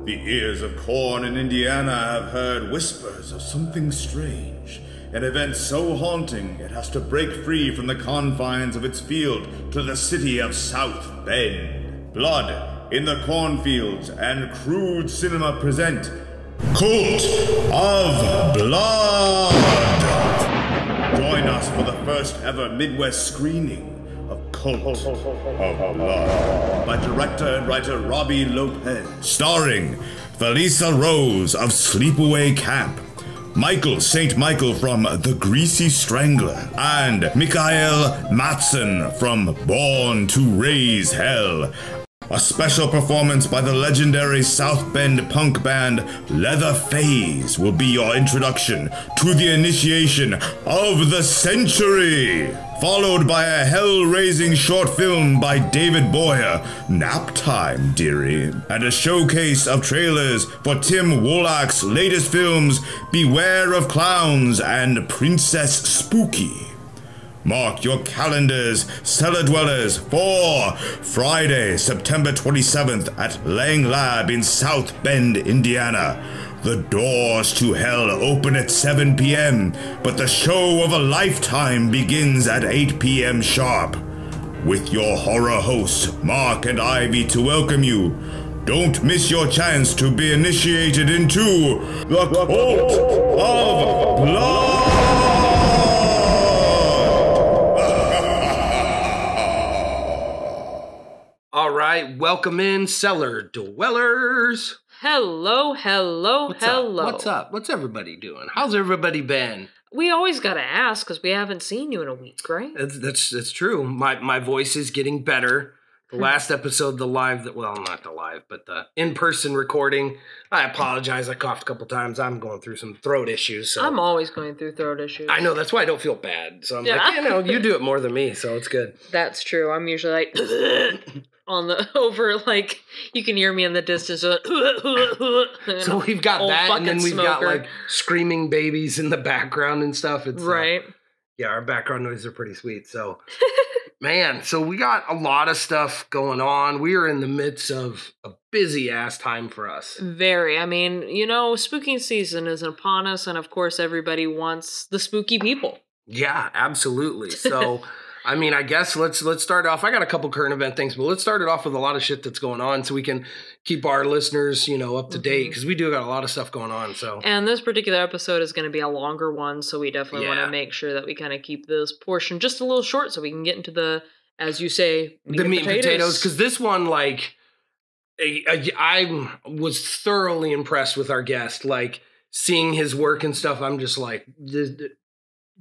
The ears of corn in Indiana have heard whispers of something strange, an event so haunting it has to break free from the confines of its field to the city of South Bend. Blood in the Cornfields and Crude Cinema present Cult of Blood! Join us for the first ever Midwest screening of Cult of Blood by director and writer Robbie Lopez, starring Felisa Rose of Sleepaway Camp, Michael St. Michael from The Greasy Strangler, and Mikael Matson from Born to Raise Hell. A special performance by the legendary South Bend punk band Leatherface will be your introduction to the initiation of the century, followed by a hell-raising short film by David Boyer, Nap Time, Dearie, and a showcase of trailers for Tim Wolak's latest films Beware of Clowns and Princess Spooky. Mark your calendars, cellar dwellers, for Friday, September 27th at Lang Lab in South Bend, Indiana. The doors to hell open at 7 p.m., but the show of a lifetime begins at 8 p.m. sharp. With your horror hosts, Marc and Ivy, to welcome you. Don't miss your chance to be initiated into the Cult of Blood! All right, welcome in, cellar dwellers. Hello. What's up? What's everybody doing? How's everybody been? We always gotta ask because we haven't seen you in a week, right? That's true. My voice is getting better. The last episode, not the live, but the in-person recording. I apologize. I coughed a couple times. I'm going through some throat issues. So. I'm always going through throat issues. I know. That's why I don't feel bad. So I'm like, you do it more than me, so it's good. That's true. I'm usually like like you can hear me in the distance. So we've got that, and then we've got like screaming babies in the background and stuff. It's right. Yeah, our background noises are pretty sweet. So. Man, so we got a lot of stuff going on. We are in the midst of a busy-ass time for us. Very. I mean, spooky season is upon us, and of course everybody wants the spooky people. Yeah, absolutely. So, I mean, I guess let's start off. I got a couple current event things, but let's start it off with a lot of shit that's going on so we can keep our listeners, up to date, because we do got a lot of stuff going on. So, and this particular episode is going to be a longer one, so we definitely want to make sure that we kind of keep this portion just a little short so we can get into the, as you say, meat and potatoes. Because this one, like, I was thoroughly impressed with our guest, like, seeing his work and stuff. I'm just like,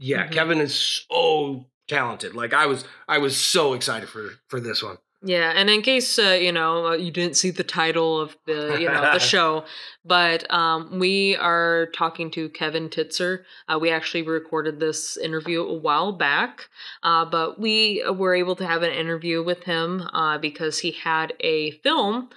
Kevin is so talented. Like, I was so excited for this one. Yeah, and in case, you didn't see the title of the, the show, but we are talking to Kevin Titzer. We actually recorded this interview a while back, but we were able to have an interview with him because he had a film,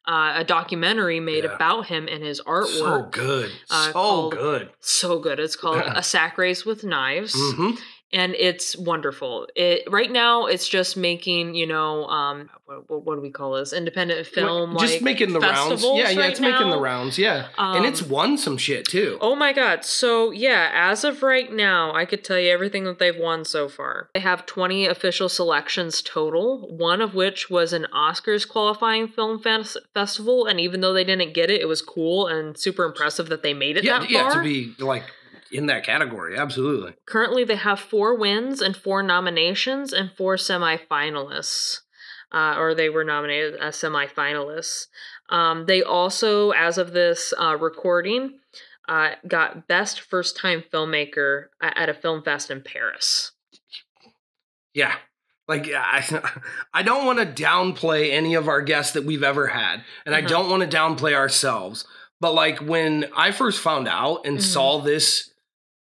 a documentary made about him and his artwork. So good. So good. It's called A Sack Race with Knives. Mm-hmm. And it's wonderful. Right now, it's just making, what do we call this? Independent film, just making the rounds. Yeah, it's making the rounds. Yeah, and it's won some shit too. Oh my god! So yeah, as of right now, I could tell you everything that they've won so far. They have 20 official selections total. One of which was an Oscars qualifying film festival, and even though they didn't get it, it was cool and super impressive that they made it that far. Yeah, to be like. In that category, absolutely. Currently, they have 4 wins and 4 nominations and 4 semifinalists, or they were nominated as semifinalists. They also, as of this recording, got Best First-Time Filmmaker at a film fest in Paris. Yeah. Like, I don't want to downplay any of our guests that we've ever had, and I don't want to downplay ourselves. But, like, when I first found out and saw this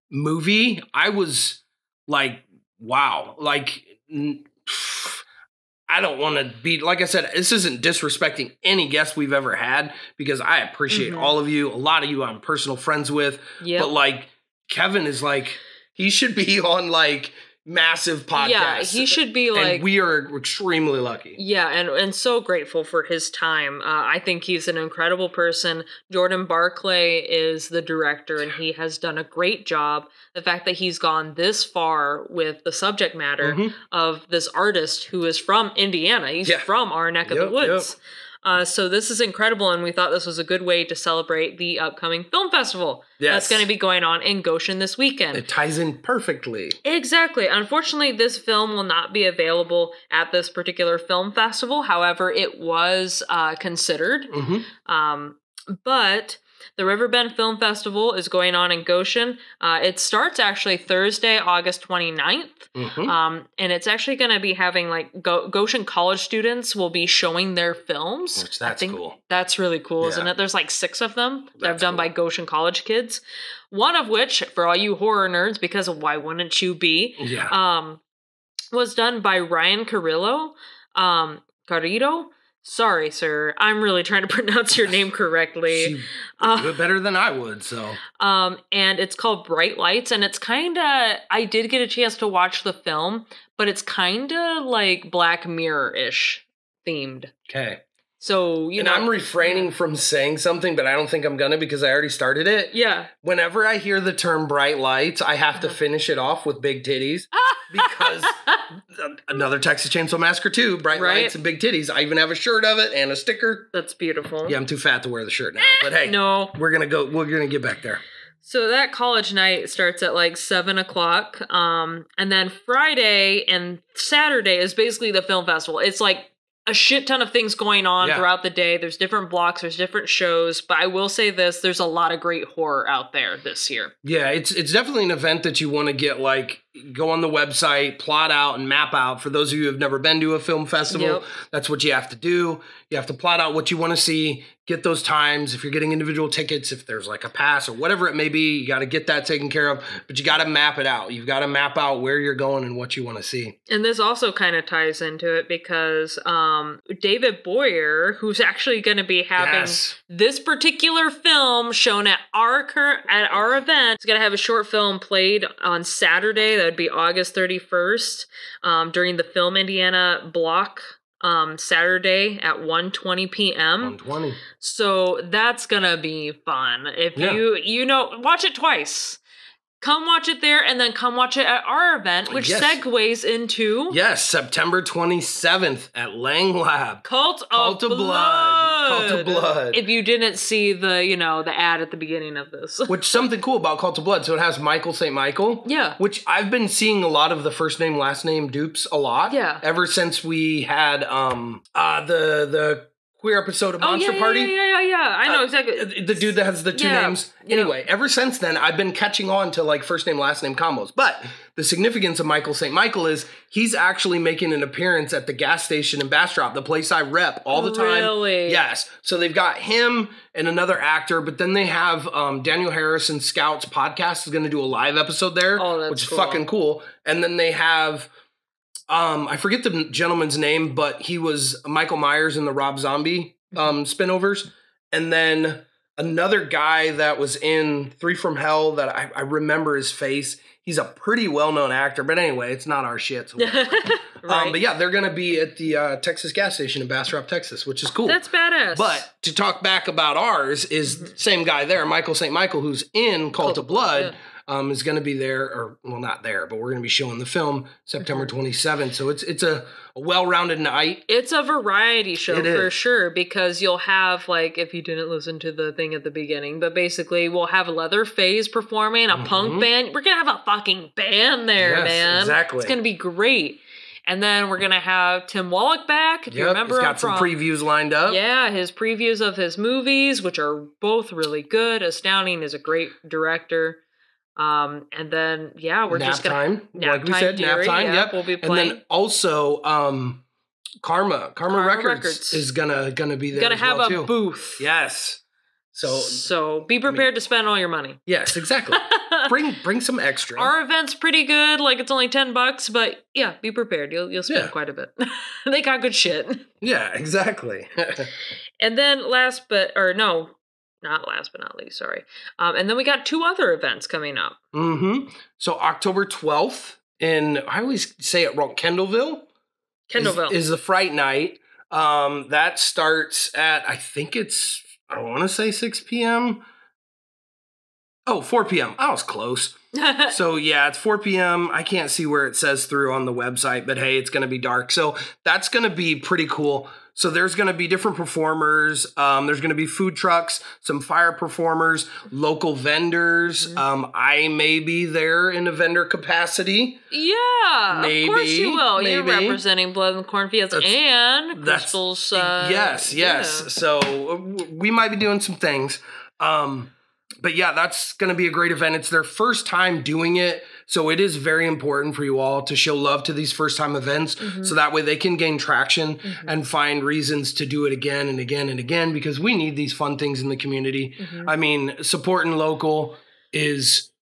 movie, I was like, wow. Like, I don't want to be, like I said, this isn't disrespecting any guests we've ever had, because I appreciate all of you. A lot of you I'm personal friends with. But, like, Kevin is like, he should be on, like, massive podcast. Yeah, he should be like... And we are extremely lucky. Yeah, and so grateful for his time. I think he's an incredible person. Jordan Barclay is the director, and he has done a great job. The fact that he's gone this far with the subject matter of this artist who is from Indiana. He's from our neck of the woods. So this is incredible, and we thought this was a good way to celebrate the upcoming film festival that's going to be going on in Goshen this weekend. It ties in perfectly. Exactly. Unfortunately, this film will not be available at this particular film festival. However, it was considered. But the Riverbend Film Festival is going on in Goshen. It starts actually Thursday, August 29th. And it's actually going to be having like Goshen college students will be showing their films. Which that's cool. That's really cool, isn't it? There's like 6 of them that are done by Goshen college kids. One of which, for all you horror nerds, because why wouldn't you be, was done by Ryan Carrillo. Carrillo? Sorry, sir. I'm really trying to pronounce your name correctly. She do it better than I would, so. And it's called Bright Lights, and it's kind of... I did get a chance to watch the film, but it's kind of like Black Mirror-ish themed. Okay. So, you know... I'm refraining from saying something, but I don't think I'm gonna because I already started it. Yeah. Whenever I hear the term bright lights, I have to finish it off with big titties because another Texas Chainsaw Massacre 2, bright lights and big titties. I even have a shirt of it and a sticker. That's beautiful. Yeah, I'm too fat to wear the shirt now, but hey, no, we're gonna get back there. So that college night starts at like 7 o'clock. And then Friday and Saturday is basically the film festival. It's like a shit ton of things going on throughout the day. There's different blocks, there's different shows, but I will say this, there's a lot of great horror out there this year. Yeah, it's definitely an event that you want to get, like, go on the website, plot out and map out. For those of you who have never been to a film festival, that's what you have to do. You have to plot out what you want to see, get those times. If you're getting individual tickets, if there's like a pass or whatever it may be, you got to get that taken care of, but you got to map it out. You've got to map out where you're going and what you want to see. And this also kind of ties into it because David Boyer, who's actually going to be having this particular film shown at our event, is going to have a short film played on Saturday. That would be August 31st during the Film Indiana block. Saturday at 1:20 p.m. 1:20. So that's gonna be fun. If you know, watch it twice. Come watch it there, and then come watch it at our event, which segues into... Yes, September 27th at Lang Lab. Cult of Blood. Cult of Blood. If you didn't see the, the ad at the beginning of this. Which, something cool about Cult of Blood, so it has Michael St. Michael. Yeah. Which I've been seeing a lot of the first name, last name dupes a lot. Yeah. Ever since we had the queer episode of Monster Party. Yeah. I know exactly. The dude that has the two names. Anyway, ever since then, I've been catching on to like first name, last name combos. But the significance of Michael St. Michael is he's actually making an appearance at the gas station in Bastrop, the place I rep all the time. Really? Yes. So they've got him and another actor, but then they have Daniel Harrison Scouts podcast is going to do a live episode there, which is fucking cool. And then they have... I forget the gentleman's name, but he was Michael Myers in the Rob Zombie spinovers. And then another guy that was in 3 from Hell that I remember his face. He's a pretty well-known actor. But anyway, it's not our shit. So but yeah, they're going to be at the Texas gas station in Bastrop, Texas, which is cool. That's badass. But to talk back about ours is the same guy there, Michael St. Michael, who's in Cult of Blood. Is going to be there, or well, not there, but we're going to be showing the film September 27th. So it's a well-rounded night. It's a variety show for sure, because you'll have, like, if you didn't listen to the thing at the beginning, but basically we'll have Leatherface performing, a punk band. We're going to have a fucking band there, man. Exactly. It's going to be great. And then we're going to have Tim Wallach back. If you remember, he's got some previews lined up. Yeah, his previews of his movies, which are both really good. Astounding is a great director. And then, we're nap just gonna time. Like we said, nap time. Yep. We'll be playing. And then also, Karma Records is gonna be there. Gonna have a booth. Yes. So be prepared to spend all your money. Yes, exactly. bring some extra. Our event's pretty good. Like, it's only $10, but yeah, be prepared. You'll spend quite a bit. They got good shit. Yeah, exactly. And then not last but not least, sorry. And then we got 2 other events coming up. So October 12th I always say it wrong, Kendallville is the Fright Night. That starts at, I want to say 6 p.m. Oh, 4 p.m. I was close. So yeah, it's 4 p.m. I can't see where it says through on the website, but hey, it's going to be dark. So that's going to be pretty cool. So there's going to be different performers. There's going to be food trucks, some fire performers, local vendors. I may be there in a vendor capacity. Yeah, maybe, of course you will. Maybe. You're representing Blood in the Cornfields and Crystal's. Yes. Yeah. So we might be doing some things. But yeah, that's going to be a great event. It's their first time doing it. So it is very important for you all to show love to these first time events. So that way they can gain traction and find reasons to do it again and again and again, because we need these fun things in the community. I mean, supporting local is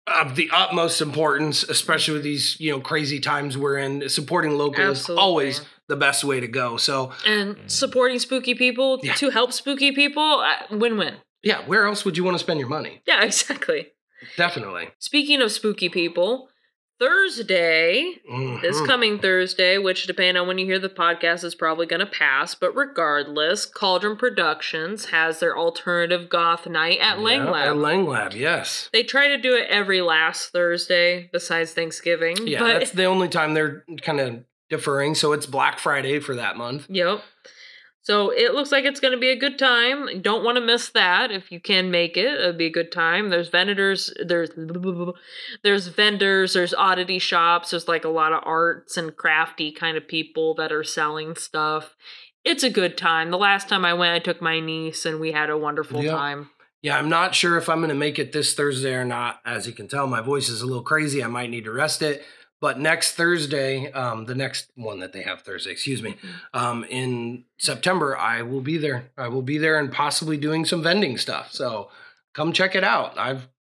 of the utmost importance, especially with these, crazy times we're in. Supporting local is always the best way to go. So, and supporting spooky people to help spooky people, win-win. Yeah, where else would you want to spend your money? Yeah, exactly. Definitely. Speaking of spooky people, Thursday, this coming Thursday, which depending on when you hear the podcast is probably going to pass, but regardless, Cauldron Productions has their alternative goth night at Lang Lab. At Lang Lab, yes. They try to do it every last Thursday besides Thanksgiving. Yeah, but that's the only time they're kind of differing, so it's Black Friday for that month. Yep. So it looks like it's going to be a good time. Don't want to miss that. If you can make it, it'll be a good time. There's vendors, there's oddity shops, there's like a lot of arts and crafty kind of people that are selling stuff. It's a good time. The last time I went, I took my niece and we had a wonderful time. Yeah, I'm not sure if I'm going to make it this Thursday or not. As you can tell, my voice is a little crazy. I might need to rest it. But next Thursday, the next one that they have Thursday, in September, I will be there. I will be there and possibly doing some vending stuff. So come check it out.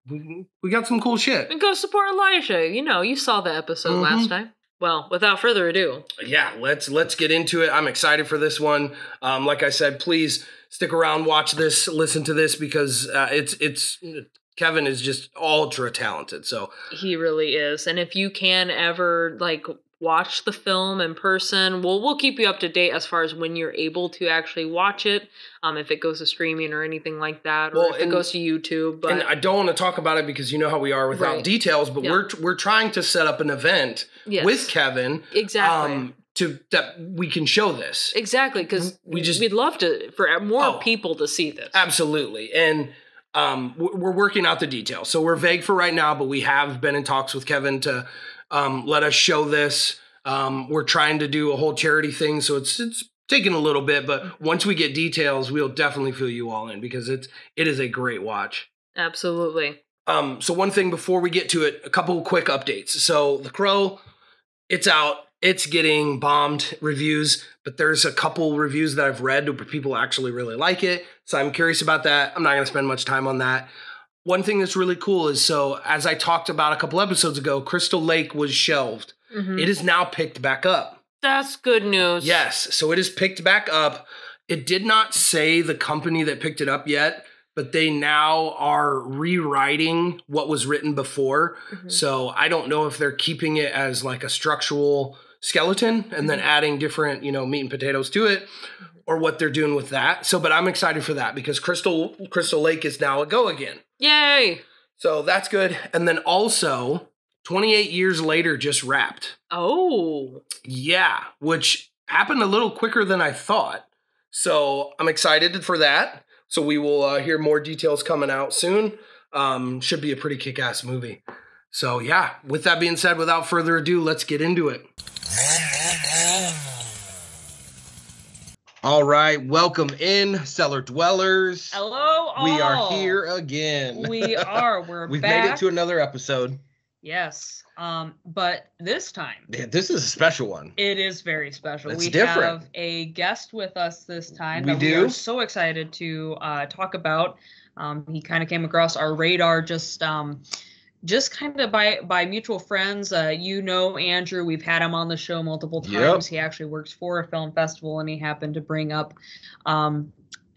We got some cool shit. And go support Elijah. You saw the episode last time. Well, without further ado. Yeah, let's get into it. I'm excited for this one. Like I said, please stick around, watch this, listen to this, because it's Kevin is just ultra talented. So he really is. And if you can ever watch the film in person, we'll keep you up to date as far as when you're able to actually watch it. If it goes to streaming or anything like that, or if it goes to YouTube. But, and I don't want to talk about it because you know how we are without details. But we're trying to set up an event with Kevin. Exactly. That we can show this. Exactly, because we'd love for more people to see this. Absolutely. And we're working out the details. So we're vague for right now, but we have been in talks with Kevin to let us show this. We're trying to do a whole charity thing, so it's taking a little bit, but once we get details, we'll definitely fill you all in because it is a great watch. Absolutely. So one thing before we get to it, a couple quick updates. So The Crow, it's out. It's getting bombed reviews, but there's a couple reviews that I've read where people actually really like it. So I'm curious about that. I'm not going to spend much time on that. One thing that's really cool is, so as I talked about a couple episodes ago, Crystal Lake was shelved. It is now picked back up. That's good news. Yes. So it is picked back up. It did not say the company that picked it up yet, but they now are rewriting what was written before. So I don't know if they're keeping it as like a structural skeleton and then adding different, meat and potatoes to it, or what they're doing with that. So, but I'm excited for that because Crystal Lake is now a go again. Yay! So that's good. And then also 28 years later just wrapped. Oh. Yeah, which happened a little quicker than I thought. So I'm excited for that. So we will hear more details coming out soon. Should be a pretty kick-ass movie. So yeah, with that being said, without further ado, let's get into it. All right, welcome in, Cellar Dwellers. Hello, all. We are here again. We are. We're We've back. made it to another episode. Yes. But this time. Yeah, this is a special one. It is very special. It's we different. have a guest with us this time We that do? we are so excited to talk about. He kind of came across our radar just kind of by mutual friends. Andrew, we've had him on the show multiple times. Yep. He actually works for a film festival, and he happened to bring up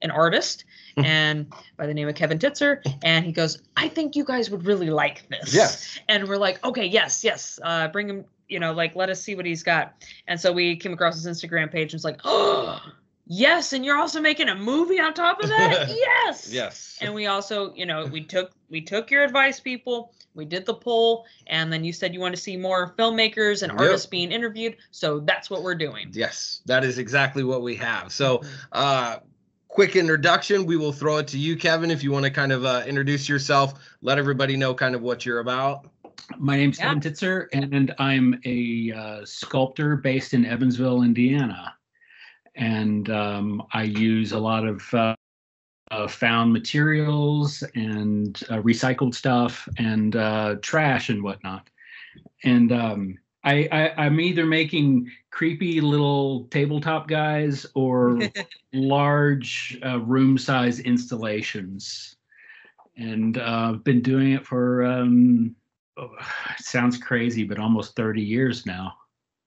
an artist and by the name of Kevin Titzer, and he goes, I think you guys would really like this. Yes. And we're like, okay, yes, bring him, like, let us see what he's got. And so we came across his Instagram page and it's like, oh, yes, and you're also making a movie on top of that? Yes. Yes. And we also, we took your advice, people. We did the poll, and then you said you want to see more filmmakers and artists being interviewed. So that's what we're doing. Yes, that is exactly what we have. So, quick introduction. We will throw it to you, Kevin, if you want to kind of introduce yourself, let everybody know kind of what you're about. My name's Kevin Titzer, and I'm a sculptor based in Evansville, Indiana. And I use a lot of found materials and recycled stuff and trash and whatnot. And I'm either making creepy little tabletop guys or large room size installations. And I've been doing it for, it sounds crazy, but almost 30 years now.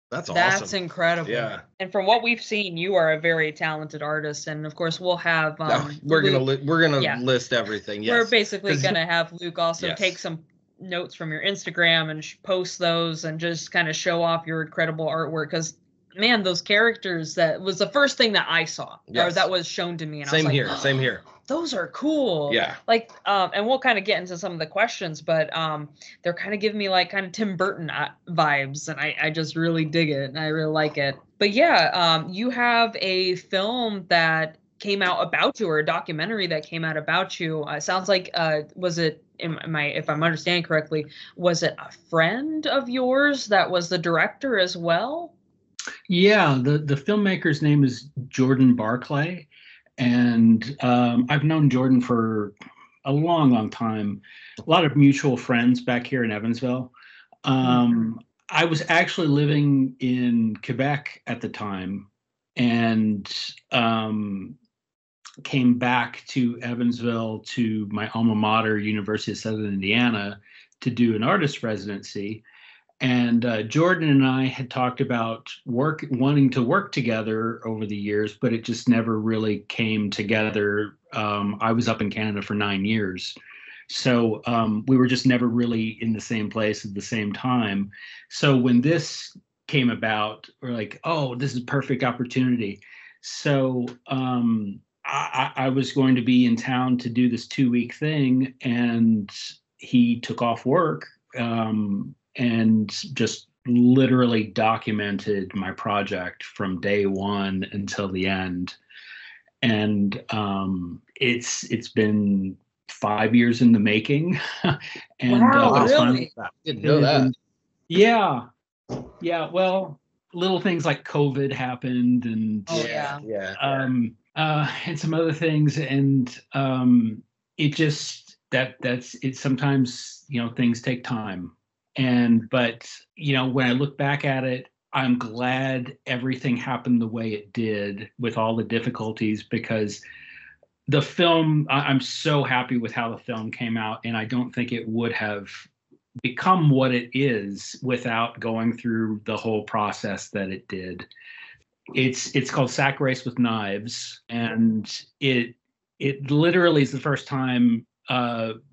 That's awesome. That's incredible. Yeah. And from what we've seen, you are a very talented artist, and of course, we'll have. We're gonna list everything. Yes. We're basically gonna have Luke also take some notes from your Instagram and post those, and just kind of show off your incredible artwork. Because man, those characters, that was the first thing that I saw, or that was shown to me. And Same I was here. like, Same here. Those are cool. Yeah. Like, and we'll kind of get into some of the questions, but they're kind of giving me like kind of Tim Burton vibes, and I just really dig it, and I really like it. But yeah, you have a film that came out about you, or a documentary that came out about you. It sounds like, was it, if I'm understanding correctly, was it a friend of yours that was the director as well? Yeah, the filmmaker's name is Jordan Barclay. And I've known Jordan for a long, long time. A lot of mutual friends back here in Evansville. I was actually living in Quebec at the time, and came back to Evansville to my alma mater, University of Southern Indiana, to do an artist residency. And Jordan and I had talked about wanting to work together over the years, but it just never really came together. I was up in Canada for 9 years. So we were just never really in the same place at the same time. So when this came about, we're like, oh, this is a perfect opportunity. So I was going to be in town to do this 2-week thing, and he took off work. And just literally documented my project from day one until the end. And it's been 5 years in the making. And wow, really? Didn't know that. Yeah. Well, little things like COVID happened, and and some other things, and it just that's it. Sometimes things take time. But when I look back at it, I'm glad everything happened the way it did, with all the difficulties, because the film, I'm so happy with how the film came out, and I don't think it would have become what it is without going through the whole process that it did. It's called Sack Race with Knives, and it literally is the first time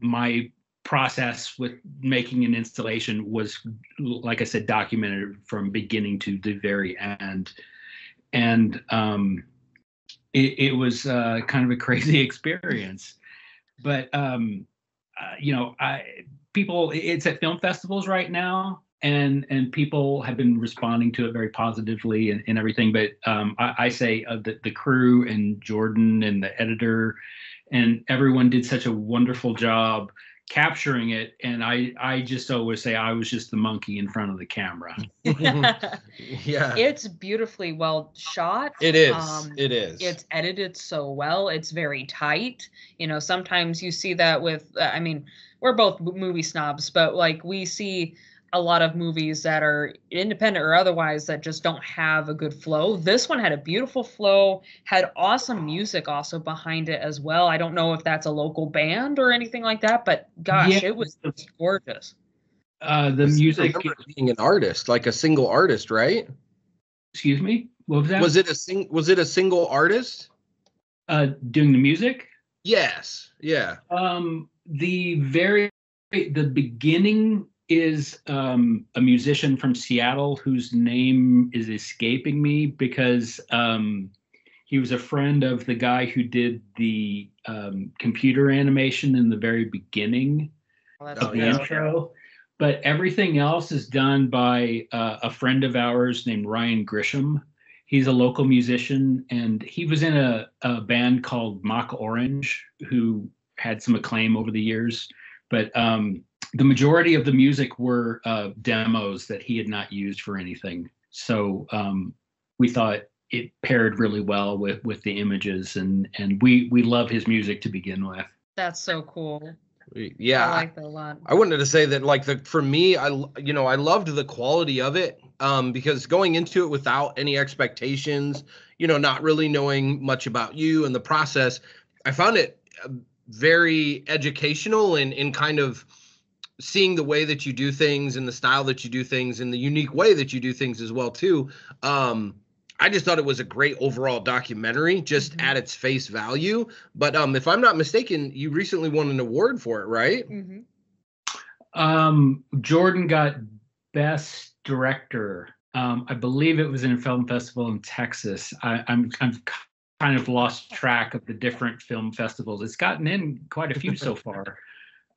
my process with making an installation was, like I said, documented from beginning to the very end. And it was kind of a crazy experience. But it's at film festivals right now, and people have been responding to it very positively and everything. But I say the crew and Jordan and the editor and everyone did such a wonderful job capturing it, and I just always say I was just the monkey in front of the camera. Yeah, it's beautifully well shot. It is. It is. It's edited so well. It's very tight. Sometimes you see that with. We're both movie snobs, but like we see a lot of movies that are independent or otherwise that just don't have a good flow. This one had a beautiful flow, had awesome music also behind it as well. I don't know if that's a local band or anything like that, but gosh, it was gorgeous. The music, being an artist, like a single artist, right? Excuse me, what was that? Was it a single artist? Doing the music? Yes. Yeah. The beginning is a musician from Seattle whose name is escaping me because he was a friend of the guy who did the computer animation in the very beginning of the intro. But everything else is done by a friend of ours named Ryan Grisham. He's a local musician, and he was in a band called Mock Orange, who had some acclaim over the years. But the majority of the music were demos that he had not used for anything. So we thought it paired really well with the images, and we love his music to begin with. That's so cool. Yeah, I like that a lot. I wanted to say that, like, for me, I loved the quality of it, because going into it without any expectations, not really knowing much about you and the process, I found it very educational and kind of seeing the way that you do things and the style that you do things and the unique way that you do things as well too. I just thought it was a great overall documentary, just at its face value. But if I'm not mistaken, you recently won an award for it, right? Jordan got Best Director. I believe it was in a film festival in Texas. I'm kind of lost track of the different film festivals. It's gotten in quite a few so far.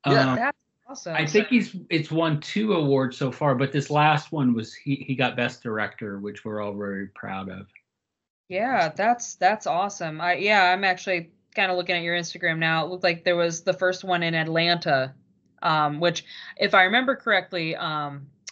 Yeah, that's awesome. I think it's won 2 awards so far, but this last one was he got Best Director, which we're all very proud of. Yeah, that's awesome. I'm actually kind of looking at your Instagram now. It looked like there was the first one in Atlanta, which, if I remember correctly,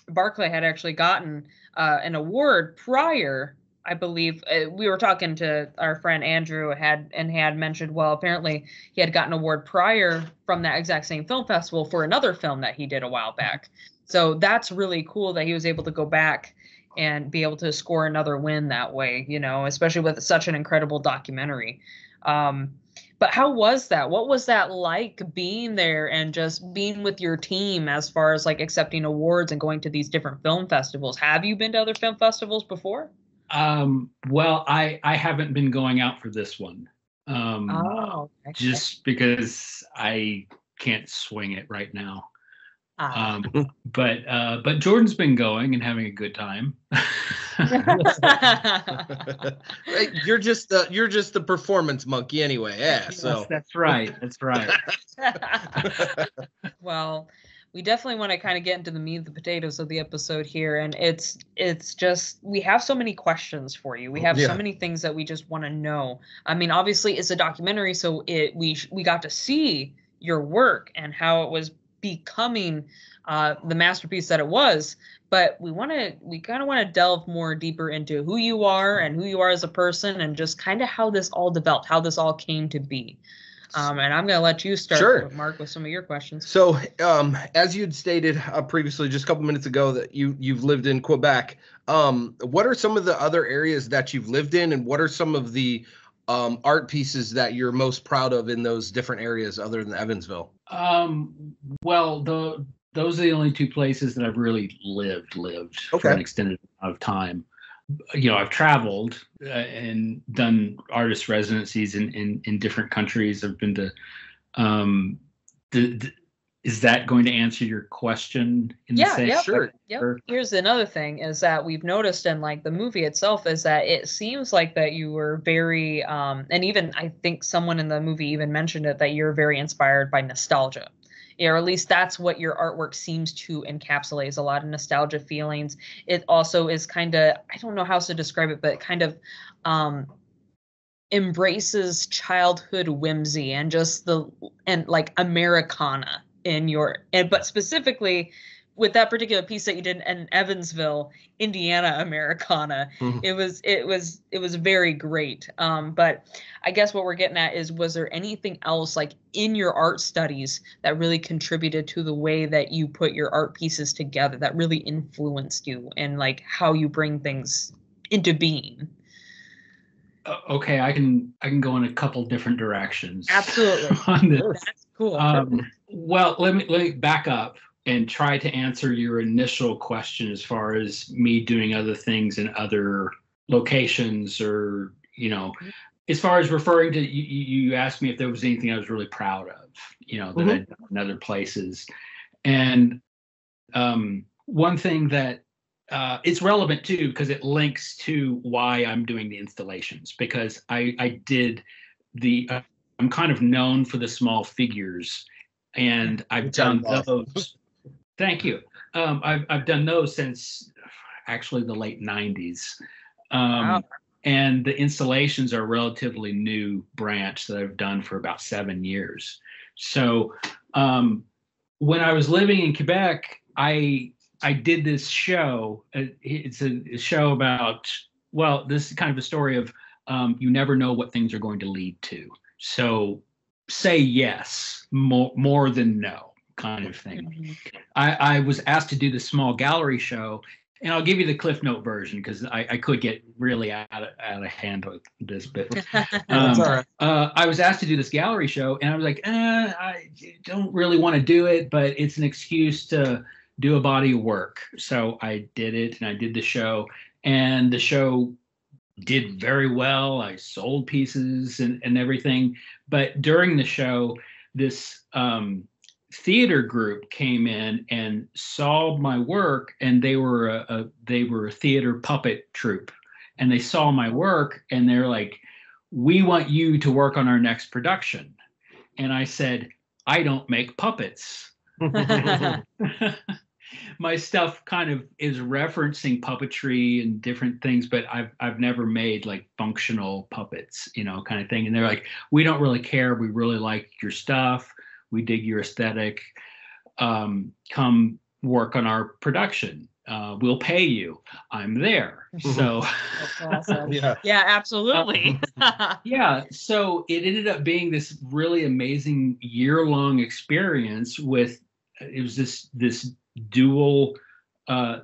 Barclay had actually gotten an award prior. I believe we were talking to our friend Andrew had mentioned, well, apparently he had gotten an award prior from that exact same film festival for another film that he did a while back. So that's really cool that he was able to go back and be able to score another win that way, especially with such an incredible documentary. But how was that? What was that like being there and just being with your team as far as like accepting awards and going to these different film festivals? Have you been to other film festivals before? Well, I haven't been going out for this one. Just because I can't swing it right now. But Jordan's been going and having a good time. You're just the performance monkey anyway. Yeah, so that's right. Well, we definitely want to kind of get into the meat of the potatoes of the episode here, and it's just we have so many questions for you. We have so many things that we just want to know. I mean, obviously it's a documentary, so we got to see your work and how it was becoming the masterpiece that it was, but we kind of want to delve more deeper into who you are and who you are as a person and just kind of how this all developed, how this all came to be. And I'm going to let you start, Mark, with some of your questions. So, as you'd stated previously, just a couple minutes ago, that you've lived in Quebec. What are some of the other areas that you've lived in, and what are some of the art pieces that you're most proud of in those different areas other than Evansville? Well, those are the only 2 places that I've really lived for an extended amount of time. I've traveled and done artist residencies in different countries. I've been to. Is that going to answer your question? Sure. Yep. Here's another thing is that we've noticed in like the movie itself is that it seems like that you were very, and even I think someone in the movie even mentioned it, that you're very inspired by nostalgia. Or at least that's what your artwork seems to encapsulate, is a lot of nostalgia feelings. It also is kind of, I don't know how else to describe it, but kind of embraces childhood whimsy and just like Americana but specifically with that particular piece that you did in Evansville, Indiana Americana. It was very great. But I guess what we're getting at is, was there anything else like in your art studies that really contributed to the way that you put your art pieces together, that really influenced you and like how you bring things into being? Okay, I can go in a couple different directions. Absolutely. On this. That's cool. Well, let me back up and try to answer your initial question as far as me doing other things in other locations, or as far as referring to you asked me if there was anything I was really proud of, that I'd done in other places. And one thing that it's relevant too, because it links to why I'm doing the installations, because I did I'm kind of known for the small figures, and I've done those. Thank you. I've done those since actually the late 90s. Wow. And the installations are a relatively new branch that I've done for about 7 years. So when I was living in Quebec, I did this show. It's a show about, well, this is kind of a story of you never know what things are going to lead to. So say yes more than no, kind of thing. I was asked to do the small gallery show, and I'll give you the Cliff Note version because I could get really out of hand with this, but That's all right. I was asked to do this gallery show, and I was like, I don't really want to do it, but it's an excuse to do a body of work. So I did it, and I did the show, and the show did very well. I sold pieces and everything. But during the show, this theater group came in and saw my work, and they were a theater puppet troupe, and they saw my work, and they're like, "We want you to work on our next production." And I said, "I don't make puppets." My stuff kind of is referencing puppetry and different things, but I've never made like functional puppets, kind of thing. And they're like, "We don't really care. We really like your stuff. We dig your aesthetic. Come work on our production. We'll pay you." I'm there. So That's awesome. Yeah. Yeah, absolutely. yeah. So it ended up being this really amazing year-long experience with, it was this dual,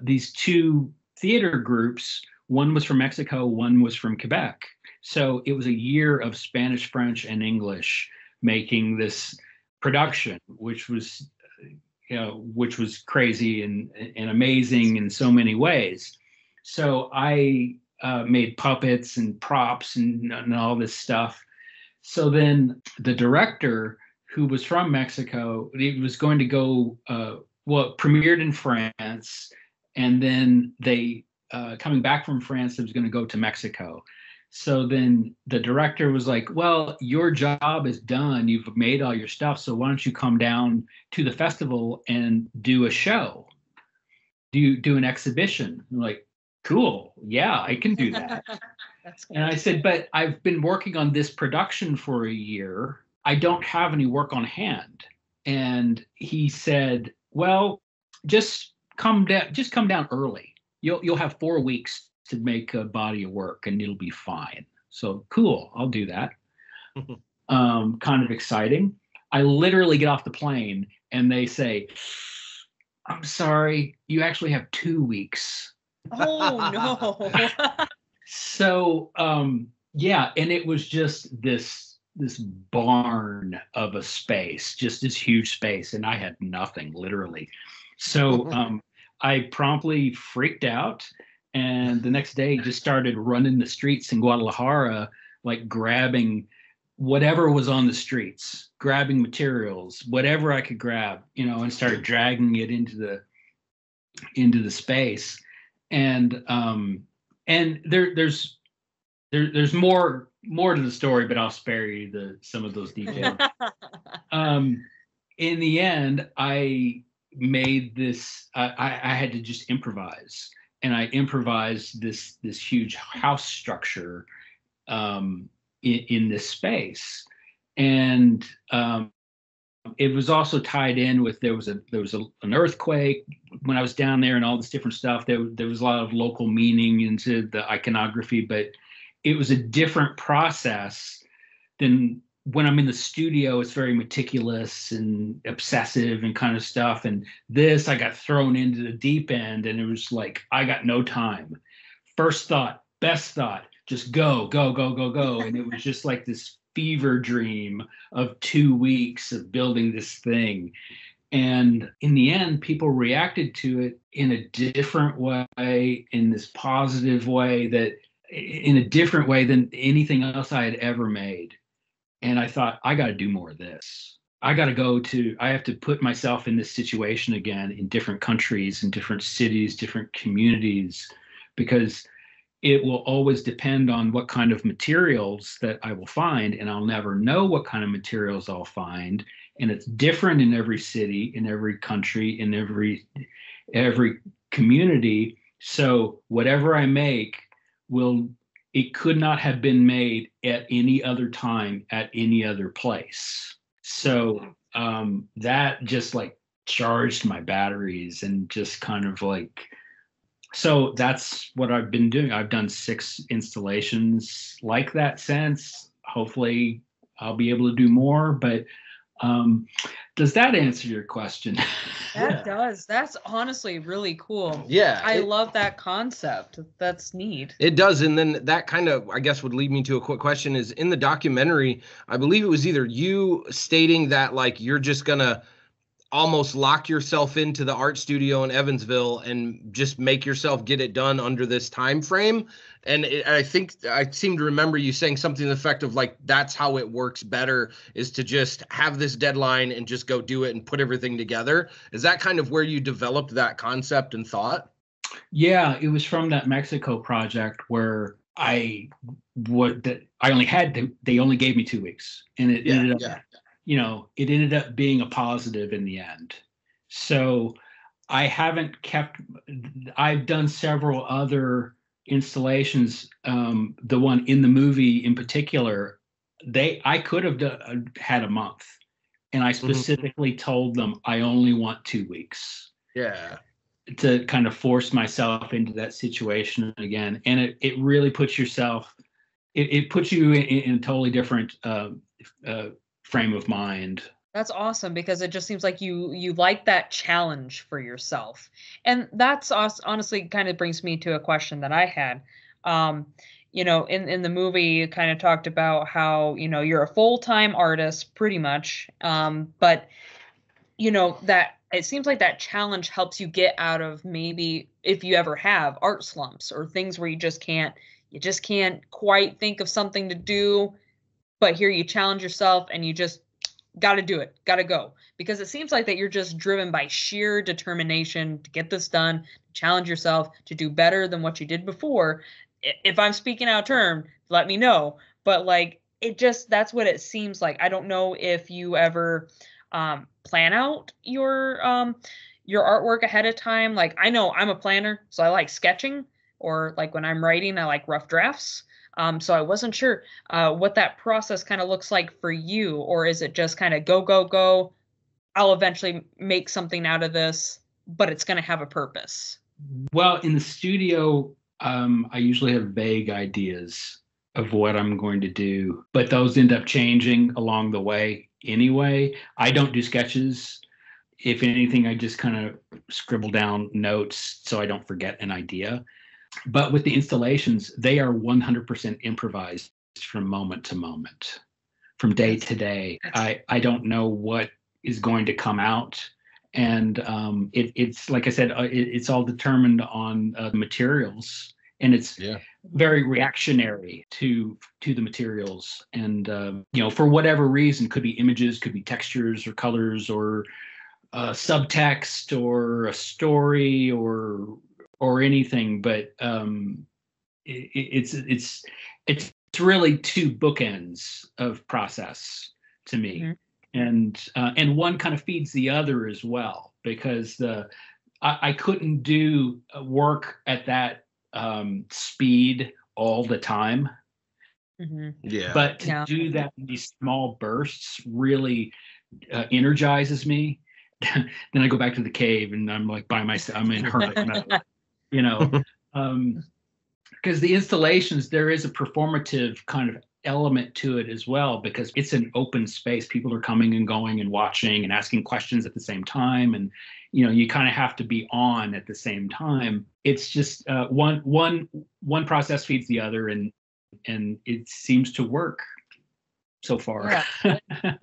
these two theater groups. One was from Mexico, one was from Quebec. So it was a year of Spanish, French, and English making this production, which was crazy and amazing in so many ways. So I made puppets and props and all this stuff. So then the director, who was from Mexico, it was going to go, it premiered in France, and then they, coming back from France, it was going to go to Mexico. So then the director was like, "Well, your job is done. You've made all your stuff. So why don't you come down to the festival and do a show? Do an exhibition?" I'm like, "Cool. Yeah, I can do that." That's cool. And I said, "But I've been working on this production for a year. I don't have any work on hand." And he said, "Well, just come down early. You'll have 4 weeks to make a body of work, and it'll be fine." So cool, I'll do that. Kind of exciting. I literally get off the plane, and they say, "I'm sorry, you actually have 2 weeks." Oh no. So yeah, and it was just this barn of a space, just this huge space, and I had nothing, literally. So I promptly freaked out, and the next day just started running the streets in Guadalajara, like grabbing whatever was on the streets, grabbing materials, whatever I could grab, and started dragging it into the space. And there's more to the story, but I'll spare you some of those details. In the end, I made this. I had to just improvise, and I improvised this huge house structure in this space, and it was also tied in with there was an earthquake when I was down there, and all this different stuff. There was a lot of local meaning into the iconography, but it was a different process than when I'm in the studio. It's very meticulous and obsessive and kind of stuff. And this, I got thrown into the deep end, and it was like, I got no time. First thought, best thought, just go. And it was just like this fever dream of 2 weeks of building this thing. And in the end, people reacted to it in a different way, in this positive way that in a different way than anything else I had ever made. And I thought, I got to do more of this. I have to put myself in this situation again in different countries, in different cities, different communities, because it will always depend on what kind of materials that I will find. And I'll never know what kind of materials I'll find. And it's different in every city, in every country, in every community. So whatever I make it could not have been made at any other time, at any other place. So that just like charged my batteries and just kind of like, so that's what I've been doing. I've done 6 installations like that since. Hopefully I'll be able to do more, but does that answer your question? That does. That's honestly really cool. Yeah. I love that concept. That's neat. It does. And then that kind of, I guess, would lead me to a quick question is in the documentary, I believe it was either you stating that like you're just going to almost lock yourself into the art studio in Evansville and just make yourself get it done under this time frame. And I think I seem to remember you saying something to the effect of like, that's how it works better, is to just have this deadline and just go do it and put everything together. Is that kind of where you developed that concept and thought? Yeah, it was from that Mexico project where they only gave me 2 weeks, and it ended up, it ended up being a positive in the end. So I've done several other installations. The one in the movie in particular, I could have had a month, and I specifically told them I only want 2 weeks. Yeah. To kind of force myself into that situation again. And it really puts yourself, it puts you in a totally different frame of mind. That's awesome, because it just seems like you like that challenge for yourself. And that's honestly kind of brings me to a question that I had. In the movie, you kind of talked about how, you're a full-time artist pretty much. But that it seems like that challenge helps you get out of, maybe if you ever have art slumps or things where you just can't quite think of something to do, but here you challenge yourself and you just got to do it, got to go, because it seems like that you're just driven by sheer determination to get this done, to challenge yourself to do better than what you did before. If I'm speaking out of turn, let me know, but like that's what it seems like. I don't know if you ever plan out your artwork ahead of time. Like, I know I'm a planner, so I like sketching, or like when I'm writing, I like rough drafts. So I wasn't sure what that process kind of looks like for you, or is it just kind of go, go, go? I'll eventually make something out of this, but it's going to have a purpose. Well, in the studio, I usually have vague ideas of what I'm going to do, but those end up changing along the way anyway. I don't do sketches. If anything, I just kind of scribble down notes so I don't forget an idea. But with the installations, they are 100% improvised from moment to moment, from day to day. I don't know what is going to come out. And it's like I said, it's all determined on the materials. And it's very reactionary to the materials. And, for whatever reason, could be images, could be textures or colors or subtext or a story or anything. But it's really 2 bookends of process to me. And one kind of feeds the other as well, because I couldn't do work at that speed all the time. But to do that in these small bursts really energizes me. Then I go back to the cave and I'm like by myself. I'm in hermit mode, because the installations, there is a performative kind of element to it as well, because it's an open space. People are coming and going and watching and asking questions at the same time, and you kind of have to be on at the same time. It's just one process feeds the other, and it seems to work so far. Yeah.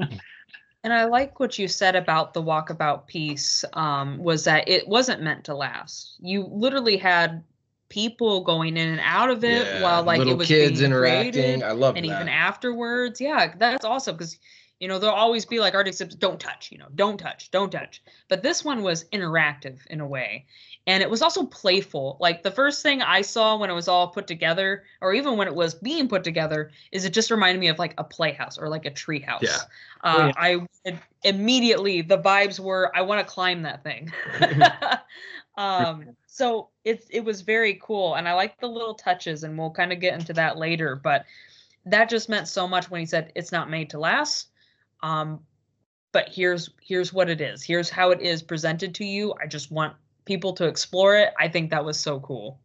And I like what you said about the walkabout piece, was that it wasn't meant to last. You literally had people going in and out of it while like little it was kids being interacting. created, I love and that. even afterwards. Yeah, that's awesome because there'll always be like artists don't touch, don't touch. But this one was interactive in a way. And it was also playful. Like the first thing I saw when it was all put together, or even when it was being put together, is it just reminded me of like a playhouse or like a tree house. Yeah. I immediately, the vibes were, I want to climb that thing. So it was very cool. And I like the little touches, and we'll kind of get into that later. But that just meant so much when he said it's not made to last. But here's what it is. Here's how it is presented to you. I just want people to explore it. I think that was so cool.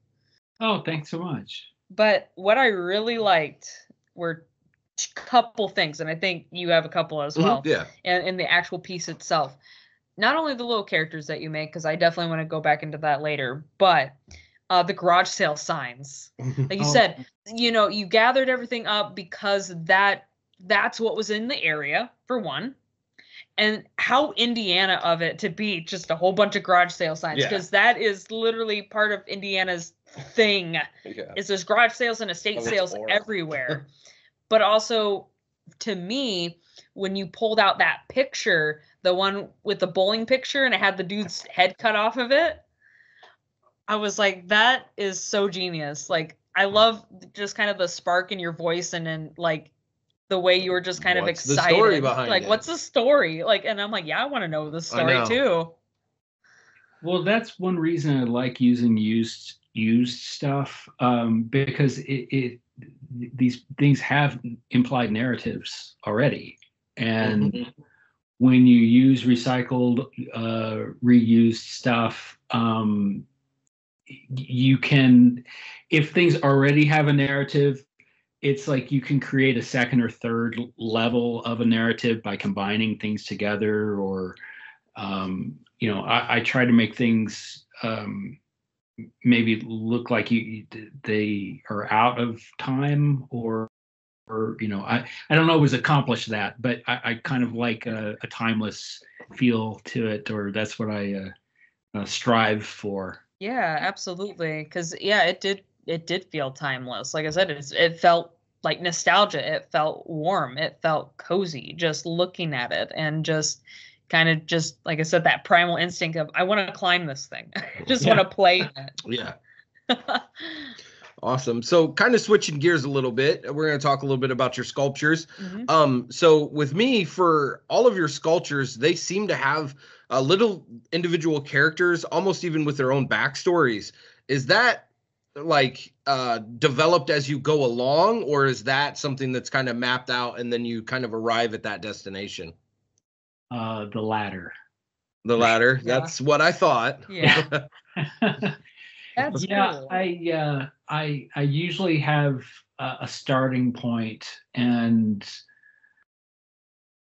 Oh, thanks so much. But what I really liked were a couple things, and I think you have a couple as well. Yeah. And in the actual piece itself, not only the little characters that you make, because I definitely want to go back into that later, but the garage sale signs. Like you said, you gathered everything up because that's what was in the area, for one. And how Indiana of it to be just a whole bunch of garage sale signs, because that is literally part of Indiana's thing. Is there's garage sales and estate sales everywhere. But also, to me, when you pulled out that picture, the one with the bowling picture, and it had the dude's head cut off of it, I was like, that is so genius. Like, I love just kind of the spark in your voice, and then like the way you were just kind of excited. The story behind like, it? what's the story? Like, and I'm like, yeah, I want to know the story too. Well, that's one reason I like using used stuff, because these things have implied narratives already, and when you use recycled, reused stuff, you can, if things already have a narrative, it's like you can create a second or third level of a narrative by combining things together, or I try to make things maybe look like they are out of time, or I don't always accomplish that, but I kind of like a timeless feel to it, or that's what I strive for. Yeah, absolutely. Because it did feel timeless. Like I said, it felt like nostalgia. It felt warm. It felt cozy just looking at it, and just kind of just, like I said, that primal instinct of, I want to climb this thing. I just want to play in it. Yeah. Awesome. So kind of switching gears a little bit, we're going to talk a little bit about your sculptures. So with me, for all of your sculptures, they seem to have little individual characters, almost even with their own backstories. Is that like developed as you go along, or is that something that's kind of mapped out and then you kind of arrive at that destination? The latter. The latter. Yeah. That's what I thought. Yeah. That's cool. I usually have a starting point, and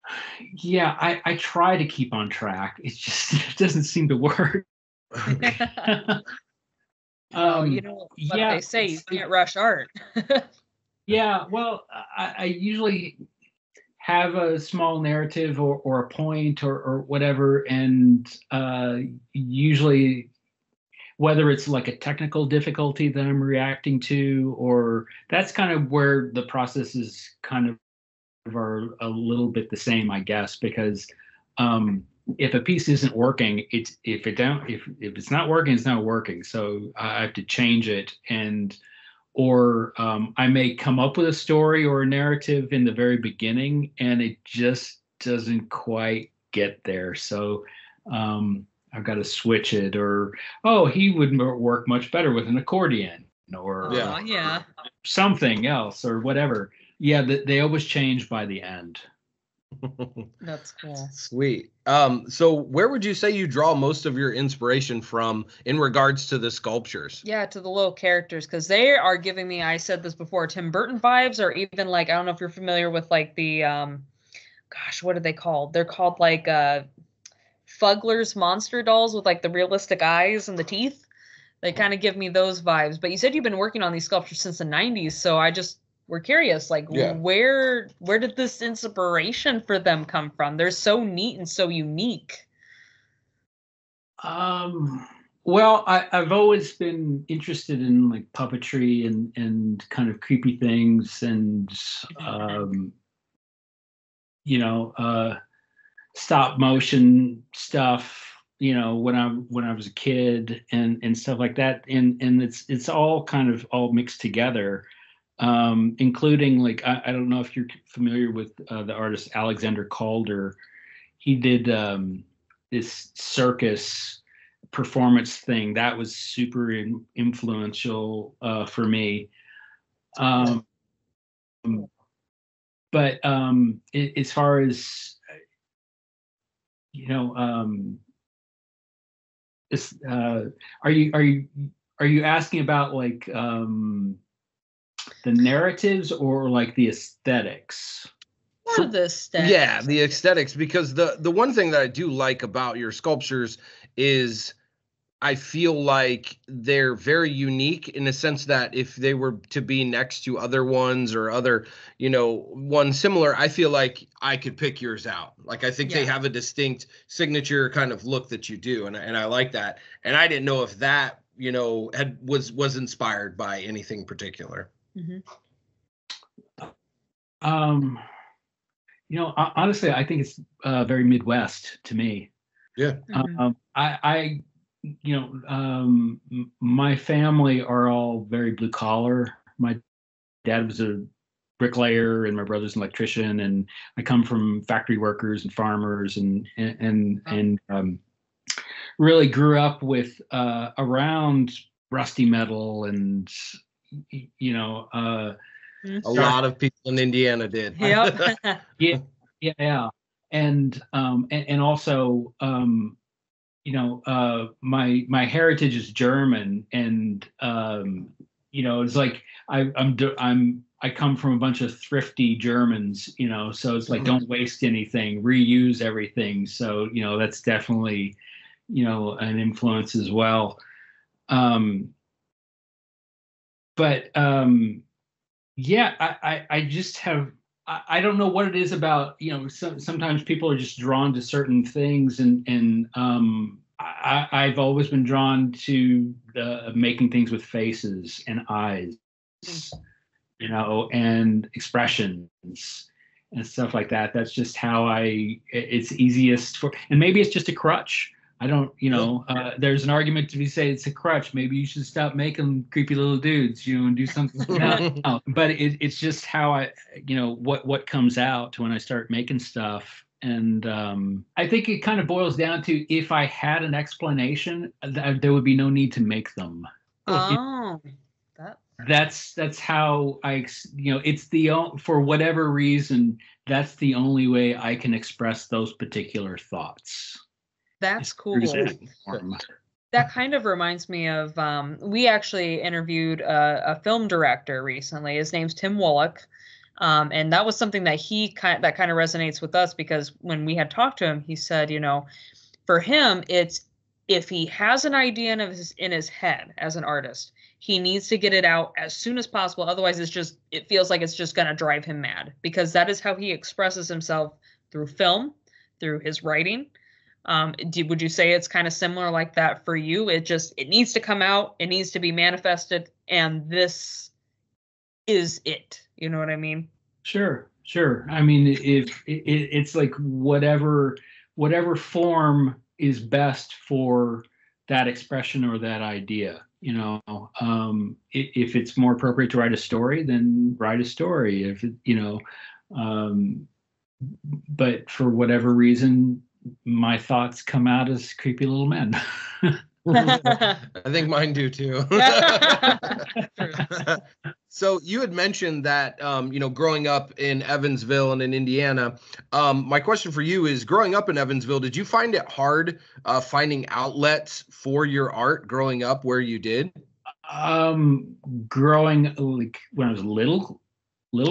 I try to keep on track. It doesn't seem to work. What they say, you can't rush art. Well, I usually have a small narrative or a point or whatever, and usually, whether it's like a technical difficulty that I'm reacting to, or that's kind of where the process is kind of are a little bit the same, I guess, because if a piece isn't working, if it's not working, it's not working. So I have to change it, or I may come up with a story or a narrative in the very beginning, and it just doesn't quite get there. So I've got to switch it, or he would work much better with an accordion, or something else, or whatever. Yeah, they always change by the end. That's cool. Sweet. So where would you say you draw most of your inspiration from in regards to the sculptures? Yeah, to the little characters, because they are giving me, I said this before, Tim Burton vibes, or even like, I don't know if you're familiar with like the, what are they called? They're called like Fugler's monster dolls with like the realistic eyes and the teeth. They kind of give me those vibes. But you said you've been working on these sculptures since the 90s, so we're curious, like, where did this inspiration for them come from? They're so neat and so unique. Well, I've always been interested in like puppetry and kind of creepy things and you know, stop motion stuff, you know, when I was a kid and stuff like that. And it's all kind of all mixed together, including like I don't know if you're familiar with the artist Alexander Calder. He did this circus performance thing that was super influential for me. But as far as you know, are you asking about like the narratives or like the aesthetics? More of the aesthetics. Yeah, the aesthetics, because the one thing that I do like about your sculptures is I feel like they're very unique in the sense that if they were to be next to other ones or other, you know, one similar, I feel like I could pick yours out. Like, I think they have a distinct signature kind of look that you do. And I like that. And I didn't know if that, you know, was inspired by anything particular. Mm-hmm. You know, honestly, I think it's very Midwest to me. Yeah. I you know, my family are all very blue collar. My dad was a bricklayer, and my brother's an electrician, and I come from factory workers and farmers, and really grew up with around rusty metal, and you know, a lot of people in Indiana did. Yep. yeah, and also. You know, my heritage is German, and you know, it's like I come from a bunch of thrifty Germans, you know, so it's like don't waste anything, reuse everything. So you know, that's definitely, you know, an influence as well. But yeah, I just have. I don't know what it is about, you know, sometimes people are just drawn to certain things, and I've always been drawn to making things with faces and eyes, you know, and expressions and stuff like that. That's just how it's easiest for, and maybe it's just a crutch. I don't, you know, there's an argument to be said it's a crutch. Maybe you should stop making creepy little dudes, you know, and do something. No, but it's just how I, you know, what comes out when I start making stuff. And I think it kind of boils down to, if I had an explanation, there would be no need to make them. Oh, that's how I, you know, it's for whatever reason, that's the only way I can express those particular thoughts. That's cool. That kind of reminds me of, we actually interviewed a film director recently. His name's Tim Wallach. And that was something that that kind of resonates with us, because when we had talked to him, he said, you know, for him, it's if he has an idea in his head as an artist, he needs to get it out as soon as possible. Otherwise, it feels like it's just going to drive him mad, because that is how he expresses himself through film, through his writing. Would you say it's kind of similar like that for you? It needs to come out, it needs to be manifested, and this is it. You know what I mean? Sure. I mean, if it's like whatever form is best for that expression or that idea, you know, if it's more appropriate to write a story, then write a story. If it, you know, but for whatever reason, my thoughts come out as creepy little men. I think mine do too. So you had mentioned that, you know, growing up in Evansville and in Indiana, my question for you is, growing up in Evansville, did you find it hard finding outlets for your art growing up where you did? Growing, like when I was a little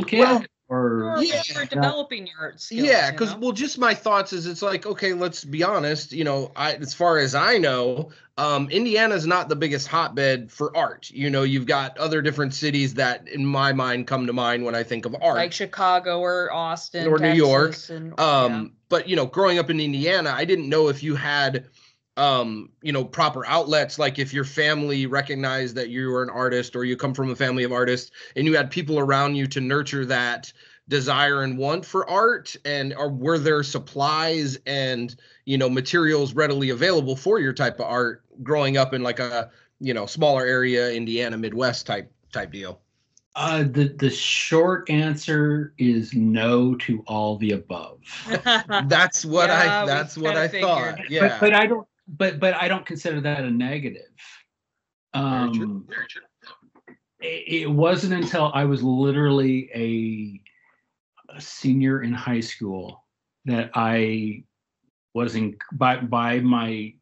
kid? Well, or for developing your art skills. Yeah, because well, just my thoughts is, it's like, okay, let's be honest. You know, as far as I know, Indiana's not the biggest hotbed for art. You know, you've got other different cities that, in my mind, come to mind when I think of art, like Chicago or Austin or Texas, New York. And, But you know, growing up in Indiana, I didn't know if you had proper outlets. Like if your family recognized that you were an artist, or you come from a family of artists, and you had people around you to nurture that desire and want for art, or were there supplies and materials readily available for your type of art growing up in like a smaller area, Indiana, Midwest type deal? The short answer is no to all the above. That's what I thought. Yeah, but I don't. But I don't consider that a negative. Very true. It wasn't until I was literally a senior in high school that I was by my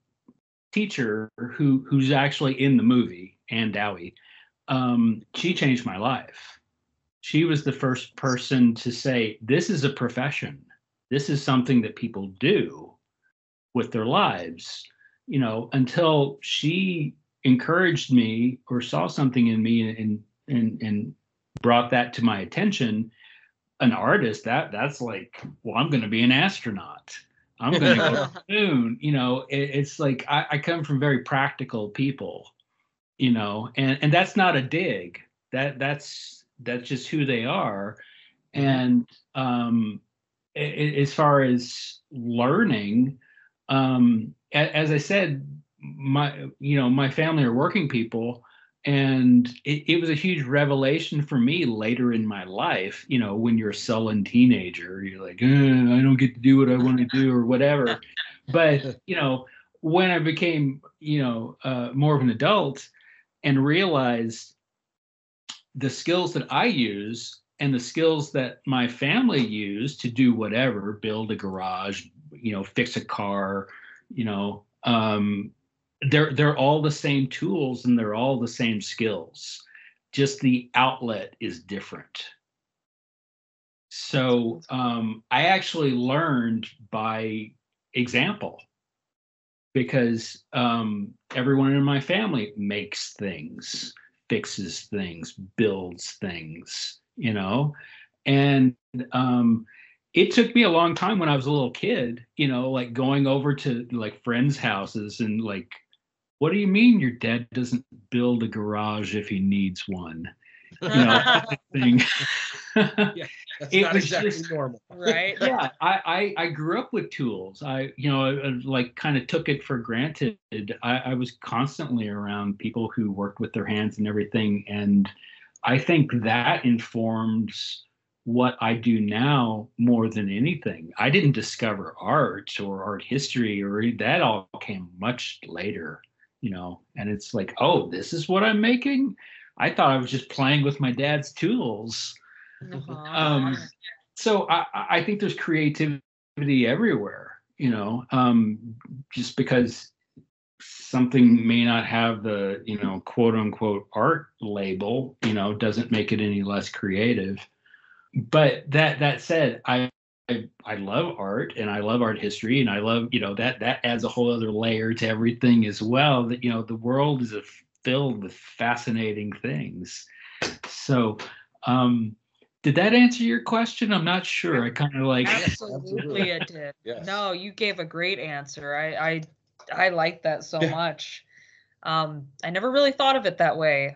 teacher, who's actually in the movie, Ann Dowie. She changed my life. She was the first person to say, this is a profession. This is something that people do with their lives. Until she encouraged me or saw something in me and brought that to my attention. An artist, that's like, well, I'm going to be an astronaut. I'm going to go to the moon. It's like I come from very practical people, and that's not a dig. That's just who they are. And as far as learning, as I said, my family are working people, and it was a huge revelation for me later in my life. When you're a sullen teenager, you're like, I don't get to do what I want to do or whatever. But when I became more of an adult and realized the skills that I use and the skills that my family used to do whatever, build a garage, fix a car, they're all the same tools and they're all the same skills. Just the outlet is different. So I actually learned by example, because everyone in my family makes things, fixes things, builds things, and it took me a long time when I was a little kid, like going over to like friends' houses and like, what do you mean your dad doesn't build a garage if he needs one? Thing. Yeah, that's not exactly just normal. Right. Yeah. I grew up with tools. I like kind of took it for granted. I was constantly around people who worked with their hands and everything. And I think that informs what I do now more than anything. I didn't discover art or art history, or that all came much later, and it's like, oh, this is what I'm making. I thought I was just playing with my dad's tools. So I think there's creativity everywhere, just because something may not have the, quote unquote art label, doesn't make it any less creative. But that said, I love art and I love art history, and I love, that adds a whole other layer to everything as well, that, the world is filled with fascinating things. So, did that answer your question? I'm not sure. I kind of like. Absolutely it did. Yes. No, you gave a great answer. I like that so much. I never really thought of it that way.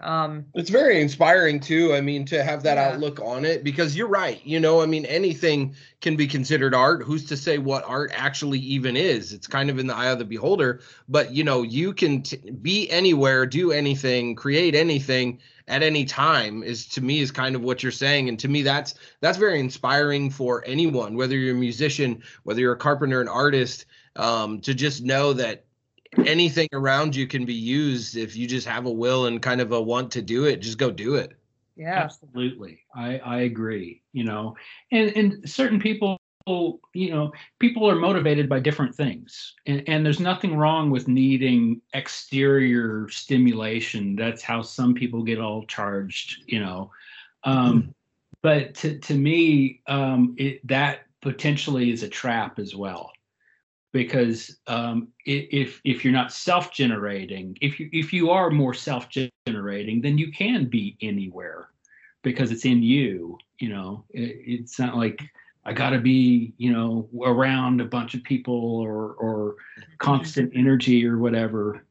It's very inspiring too. I mean, to have that outlook on it, because you're right. Anything can be considered art. Who's to say what art actually even is? It's kind of in the eye of the beholder. But, you can be anywhere, do anything, create anything at any time is kind of what you're saying. And to me, that's very inspiring for anyone, whether you're a musician, whether you're a carpenter, an artist, to just know that anything around you can be used if you just have a will and kind of a want to do it. Just go do it. Yeah, absolutely. I agree. And certain people, people are motivated by different things, and there's nothing wrong with needing exterior stimulation. That's how some people get all charged, but to me, that potentially is a trap as well. Because if you're not self-generating, if you are more self-generating, then you can be anywhere because it's in you. It's not like I got to be, around a bunch of people or constant energy or whatever.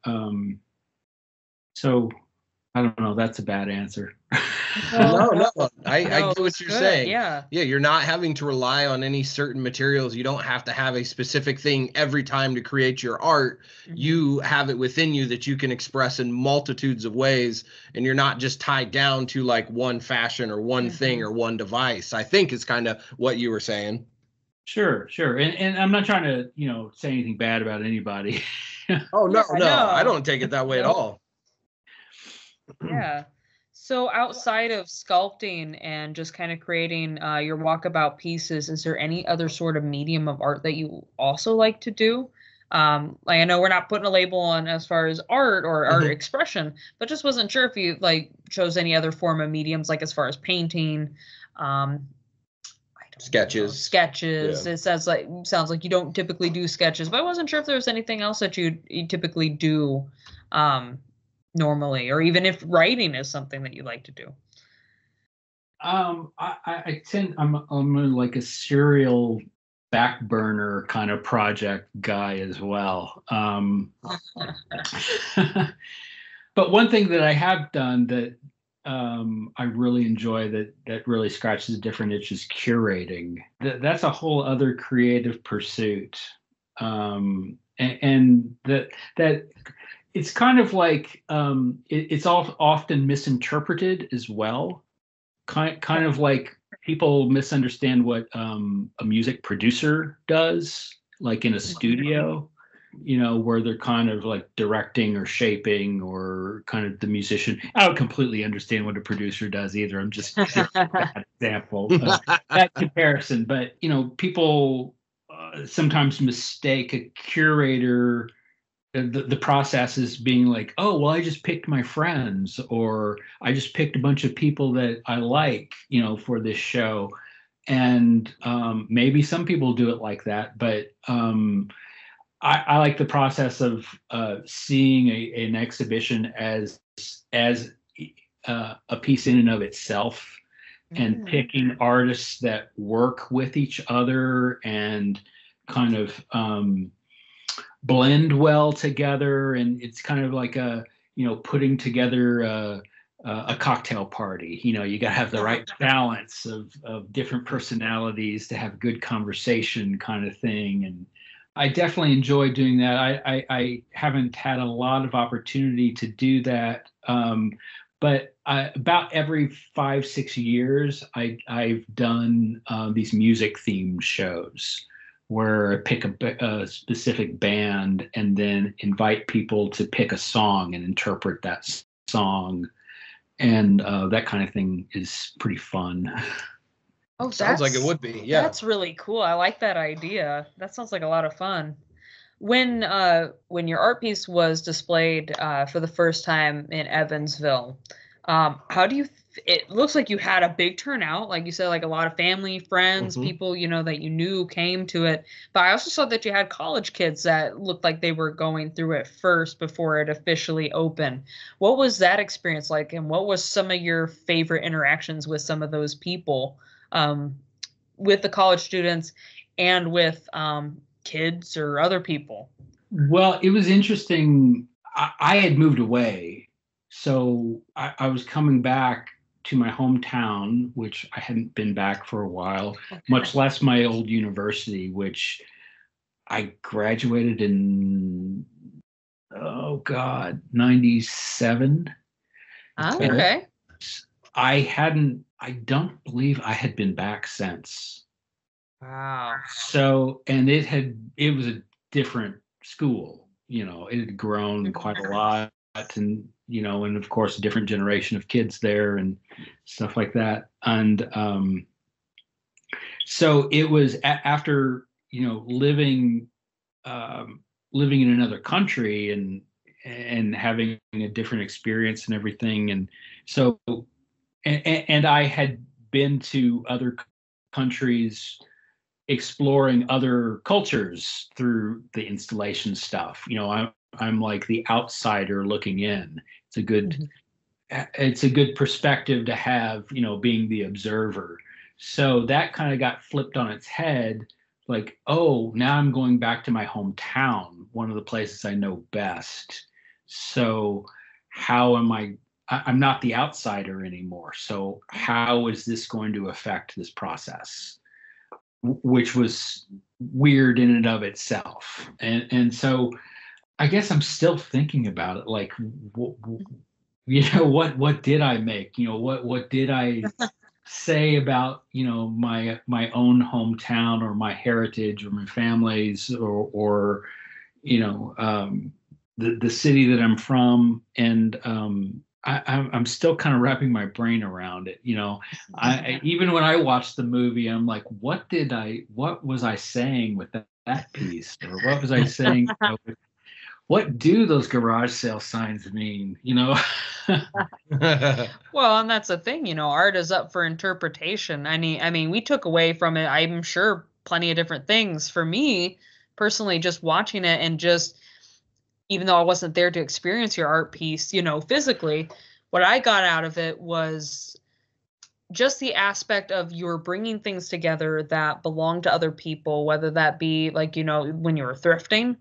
So I don't know. That's a bad answer. No, I get what it's you're good, saying. yeah. Yeah, you're not having to rely on any certain materials. You don't have to have a specific thing every time to create your art. You have it within you that you can express in multitudes of ways, and you're not just tied down to like one fashion or one thing or one device. I think is kind of what you were saying. Sure. And I'm not trying to, say anything bad about anybody. Oh, no, no. I don't take it that way at all. Yeah. So outside of sculpting and just kind of creating your walkabout pieces, is there any other sort of medium of art that you also like to do? Like I know we're not putting a label on as far as art or art expression, but just wasn't sure if you like chose any other form of mediums, like as far as painting, sketches. Yeah. It sounds like you don't typically do sketches, but I wasn't sure if there was anything else that you typically do normally, or even if writing is something that you like to do. I'm like a serial back burner kind of project guy as well. But one thing that I have done that I really enjoy that really scratches a different itch is curating. That's a whole other creative pursuit. And that it's kind of like it's often misinterpreted as well. Kind of like people misunderstand what a music producer does, like in a studio, where they're kind of like directing or shaping or kind of the musician. I don't completely understand what a producer does either. I'm just that example of that comparison. But, people sometimes mistake a curator. The process is being like, oh, well, I just picked my friends, or I just picked a bunch of people that I like, for this show. And maybe some people do it like that, but I like the process of seeing an exhibition as a piece in and of itself, and picking artists that work with each other and kind of blend well together. And it's kind of like putting together a cocktail party. You got to have the right balance of different personalities to have good conversation kind of thing. And I definitely enjoy doing that. I haven't had a lot of opportunity to do that. But about every 5-6 years, I've done these music themed shows where I pick a specific band and then invite people to pick a song and interpret that song. And that kind of thing is pretty fun. Oh, sounds like it would be. Yeah. That's really cool. I like that idea. That sounds like a lot of fun. When your art piece was displayed for the first time in Evansville, how do you it looks like you had a big turnout, like you said, like a lot of family, friends, people, that you knew came to it. But I also saw that you had college kids that looked like they were going through it first before it officially opened. What was that experience like? And what was some of your favorite interactions with some of those people, with the college students and with kids or other people? Well, it was interesting. I had moved away, so I was coming back to my hometown, which I hadn't been back for a while, much less my old university, which I graduated in, 97. Okay. I don't believe I had been back since. Wow. So, and it was a different school, it had grown quite a lot, and and of course a different generation of kids there and stuff like that. And so it was after living in another country and having a different experience and everything. And so and I had been to other countries exploring other cultures through the installation stuff. I'm like the outsider looking in. It's a good perspective to have, being the observer. So that kind of got flipped on its head. Like, oh, now I'm going back to my hometown, one of the places I know best. So how am I'm not the outsider anymore. So how is this going to affect this process? Which was weird in and of itself. And so I guess I'm still thinking about it. Like, what did I make? What did I say about my own hometown or my heritage or my family's or the city that I'm from, and I'm still kind of wrapping my brain around it. I even when I watched the movie, I'm like, what was I saying with that piece, or what was I saying? What do those garage sale signs mean? Well, and that's the thing, art is up for interpretation. I mean, we took away from it, I'm sure, plenty of different things. For me, personally, just watching it and just, even though I wasn't there to experience your art piece, physically, what I got out of it was just the aspect of you're bringing things together that belong to other people, whether that be like, when you were thrifting,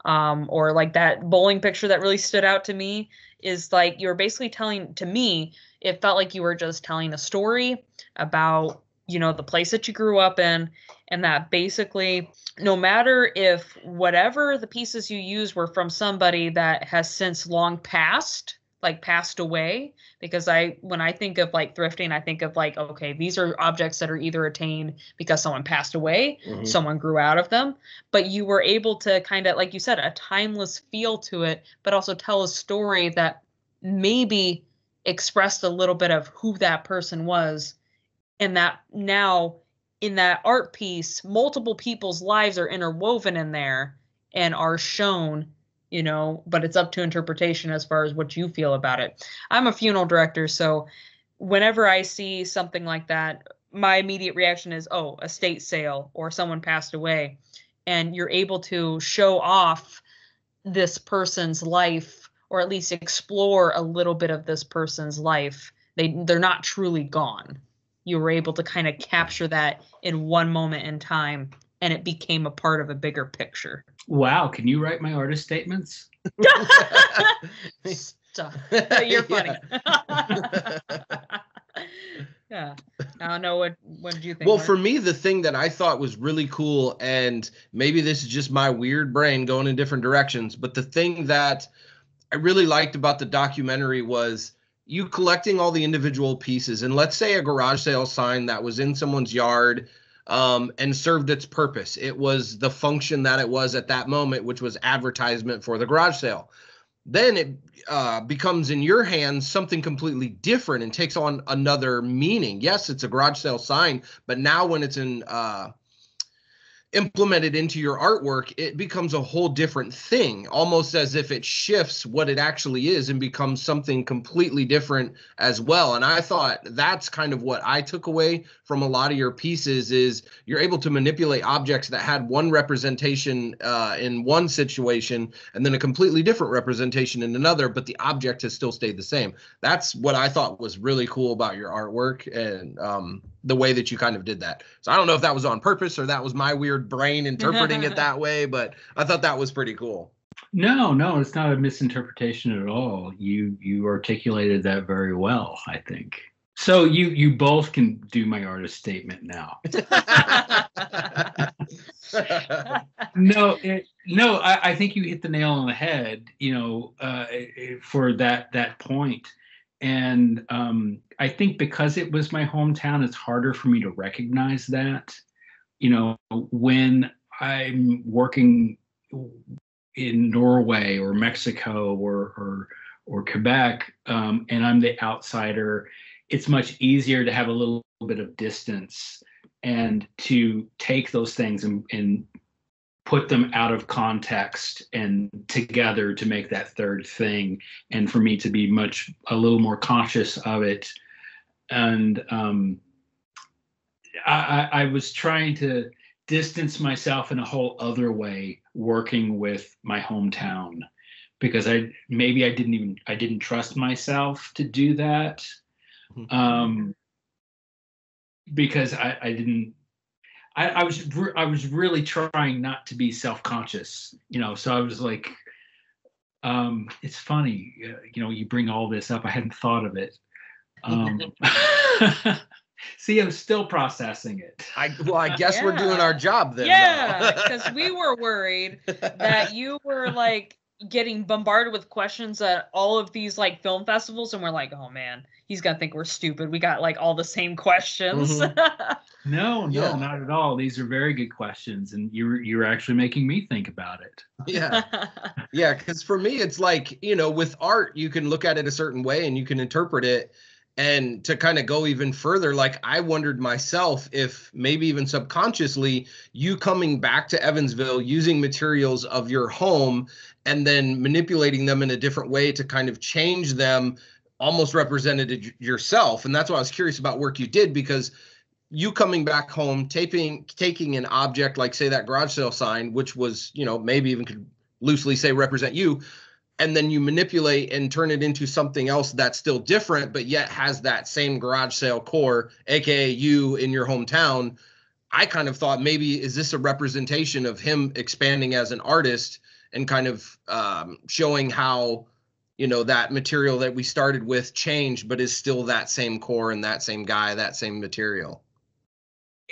or like that bowling picture that really stood out to me is like you're basically telling, to me, it felt like you were just telling a story about, the place that you grew up in, and that basically no matter if whatever the pieces you use were from somebody that has since long passed, like passed away, because when I think of like thrifting, I think of like, okay, these are objects that are either attained because someone passed away, someone grew out of them, but you were able to kind of, like you said, a timeless feel to it, but also tell a story that maybe expressed a little bit of who that person was, and that now in that art piece, multiple people's lives are interwoven in there and are shown, but it's up to interpretation as far as what you feel about it. I'm a funeral director, so whenever I see something like that, my immediate reaction is, oh, estate sale or someone passed away. And you're able to show off this person's life, or at least explore a little bit of this person's life. They're not truly gone. You were able to kind of capture that in one moment in time, and it became a part of a bigger picture. Wow, can you write my artist statements? Stop. You're funny. Yeah. I don't know, what did you think? Well, Mark? for me, the thing that I thought was really cool, and maybe this is just my weird brain going in different directions, but the thing that I really liked about the documentary was you collecting all the individual pieces. And let's say a garage sale sign that was in someone's yard and served its purpose. It was the function that it was at that moment, which was advertisement for the garage sale. Then it becomes in your hands something completely different and takes on another meaning. Yes, it's a garage sale sign, but now when it's implemented into your artwork, it becomes a whole different thing, almost as if it shifts what it actually is and becomes something completely different as well. And I thought that's kind of what I took away from a lot of your pieces, is you're able to manipulate objects that had one representation in one situation and then a completely different representation in another, but the object has still stayed the same. That's what I thought was really cool about your artwork, and the way that you kind of did that. So I don't know if that was on purpose or that was my weird brain interpreting it that way, but I thought that was pretty cool. No, it's not a misinterpretation at all. You articulated that very well, I think. So you both can do my artist statement now. No, I think you hit the nail on the head, for that point. And I think because it was my hometown, it's harder for me to recognize that. When I'm working in Norway or Mexico or Quebec, and I'm the outsider, it's much easier to have a little bit of distance and to take those things and put them out of context and together to make that third thing, and for me to be a little more conscious of it. And I was trying to distance myself in a whole other way working with my hometown, because I didn't trust myself to do that. because I didn't. I was really trying not to be self-conscious, so I was like, it's funny, you bring all this up. I hadn't thought of it. See, I'm still processing it. I guess we're doing our job then. Yeah, because we were worried that you were like getting bombarded with questions at all of these like film festivals, and we're like, oh man, he's gonna think we're stupid. We got like all the same questions. No, not at all. These are very good questions, and you're actually making me think about it. Yeah, because for me, it's like, with art, you can look at it a certain way and you can interpret it. And to kind of go even further, like I wondered myself if maybe even subconsciously you coming back to Evansville using materials of your home and then manipulating them in a different way to kind of change them almost represented yourself. And that's why I was curious about work you did, because you coming back home, taking an object like, say, that garage sale sign, which was, maybe even could loosely say represent you, and then you manipulate and turn it into something else that's still different, but yet has that same garage sale core, aka you in your hometown. I kind of thought, maybe is this a representation of him expanding as an artist and kind of showing how, that material that we started with changed, but is still that same core and that same guy, that same material.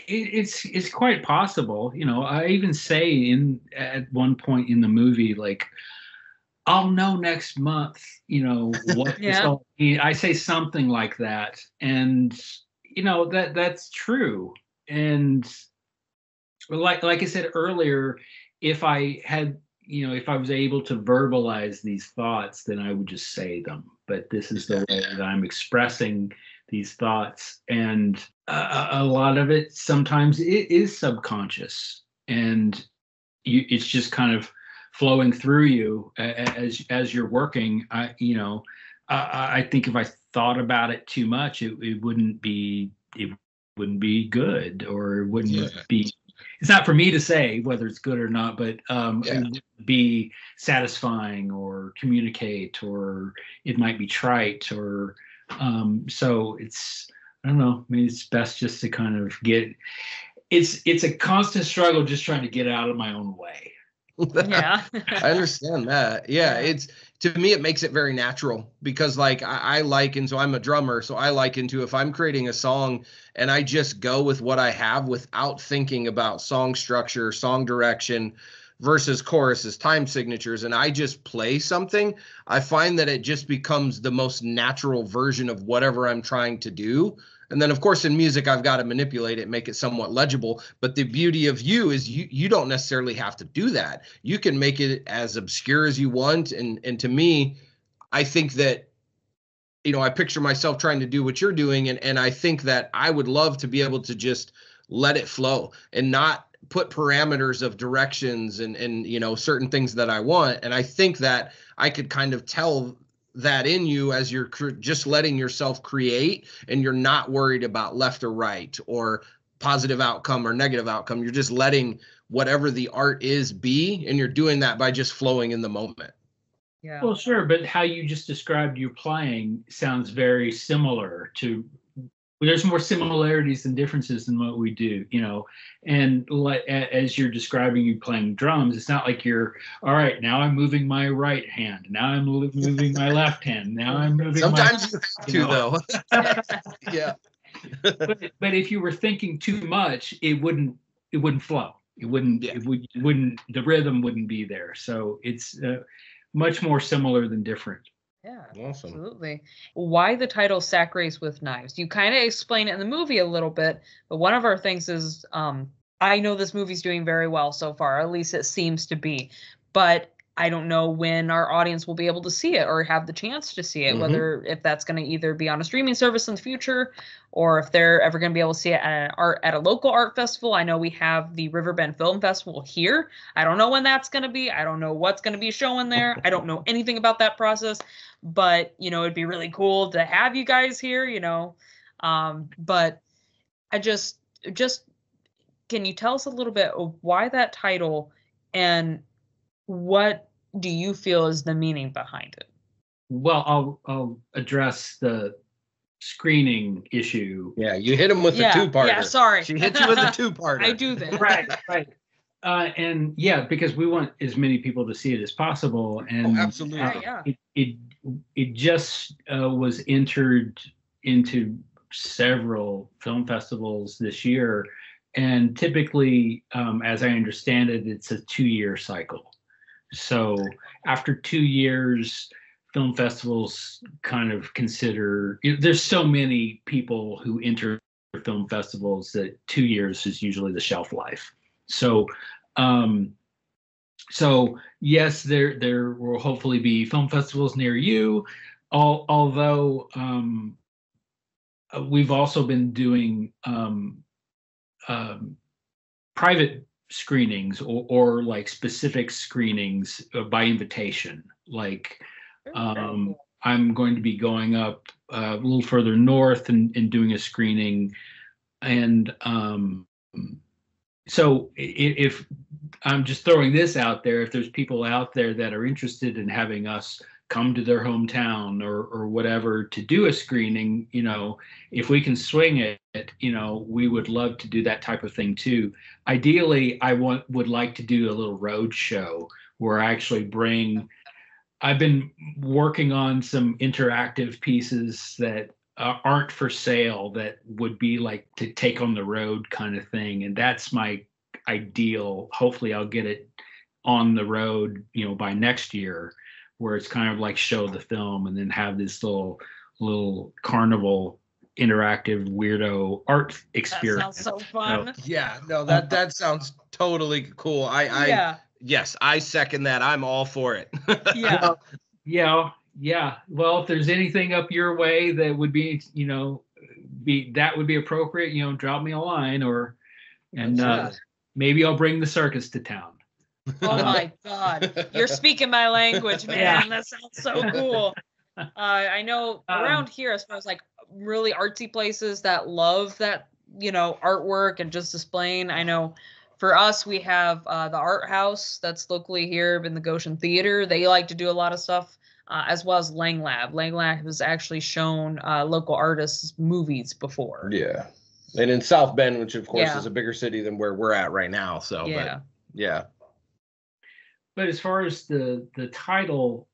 It's quite possible. I even say at one point in the movie, like, I'll know next month, what this all means. I say something like that. And, that's true. And like I said earlier, if I had, if I was able to verbalize these thoughts, then I would just say them. But this is the way that I'm expressing these thoughts. And a lot of it sometimes it is subconscious. And it's just kind of flowing through you as you're working. I think if I thought about it too much, it wouldn't be good, or it wouldn't be. It's not for me to say whether it's good or not, but it would be satisfying or communicate, or it might be trite, or so it's, I don't know. I mean, it's best just to kind of get. It's a constant struggle just trying to get out of my own way. Yeah. I understand that. Yeah, it's, to me, it makes it very natural, because like I liken, so I'm a drummer, so I liken to, if I'm creating a song and I just go with what I have without thinking about song structure, song direction versus choruses, time signatures, and I just play something, I find that it just becomes the most natural version of whatever I'm trying to do. And then, of course, in music, I've got to manipulate it, make it somewhat legible. But the beauty of you is you don't necessarily have to do that. You can make it as obscure as you want. And to me, I think that, I picture myself trying to do what you're doing. And I think that I would love to be able to just let it flow and not put parameters of directions and certain things that I want. And I think that I could kind of tell that in you as you're just letting yourself create, and you're not worried about left or right or positive outcome or negative outcome. You're just letting whatever the art is be, and you're doing that by just flowing in the moment. Yeah. Well, sure, but how you just described you playing sounds very similar to. There's more similarities than differences in what we do, and as you're describing you playing drums, it's not like you're, all right, now I'm moving my right hand, now I'm moving my left hand, now I'm moving sometimes you have to though. Yeah. But if you were thinking too much, it wouldn't flow. It wouldn't the rhythm wouldn't be there. So it's much more similar than different. Yeah, awesome. Absolutely. Why the title Sack Race with Knives? You kind of explain it in the movie a little bit, but one of our things is, I know this movie's doing very well so far, at least it seems to be, but I don't know when our audience will be able to see it or have the chance to see it, whether if that's going to either be on a streaming service in the future, or if they're ever going to be able to see it at a local art festival. I know we have the Riverbend Film Festival here. I don't know when that's going to be. I don't know what's going to be showing there. I don't know anything about that process, but it'd be really cool to have you guys here, but I just can you tell us a little bit of why that title, and what do you feel is the meaning behind it? Well, I'll address the screening issue. Yeah, you hit him with the two-parter. Yeah, sorry. She hit you with a two-parter. I do that. Right. And yeah, because we want as many people to see it as possible. And absolutely. It just was entered into several film festivals this year. And typically, as I understand it, it's a 2-year cycle. So after 2 years, film festivals kind of consider, there's so many people who enter film festivals that 2 years is usually the shelf life. So, yes, there will hopefully be film festivals near you. Although we've also been doing private screenings or like specific screenings by invitation. Like I'm going to be going up a little further north and doing a screening, and so if I'm just throwing this out there, if there's people out there that are interested in having us come to their hometown or whatever to do a screening, if we can swing it, we would love to do that type of thing too. Ideally, I would like to do a little road show where I actually I've been working on some interactive pieces that aren't for sale that would be like to take on the road kind of thing. And that's my ideal. Hopefully I'll get it on the road, by next year, where it's kind of like show the film and then have this little carnival interactive weirdo art experience. That sounds so fun. Yeah, no, that sounds totally cool. Yes, I second that. I'm all for it. Yeah. Well, if there's anything up your way that would be, that would be appropriate, drop me a line and maybe I'll bring the circus to town. Oh my God. You're speaking my language, man. Yeah. That sounds so cool. I know around here, as far as like really artsy places that love that, artwork and just displaying. I know for us, we have the Art House that's locally here in the Goshen Theater. They like to do a lot of stuff, as well as Lang Lab. Lang Lab has actually shown local artists movies before. Yeah. And in South Bend, which of course is a bigger city than where we're at right now. So, yeah. But as far as the title,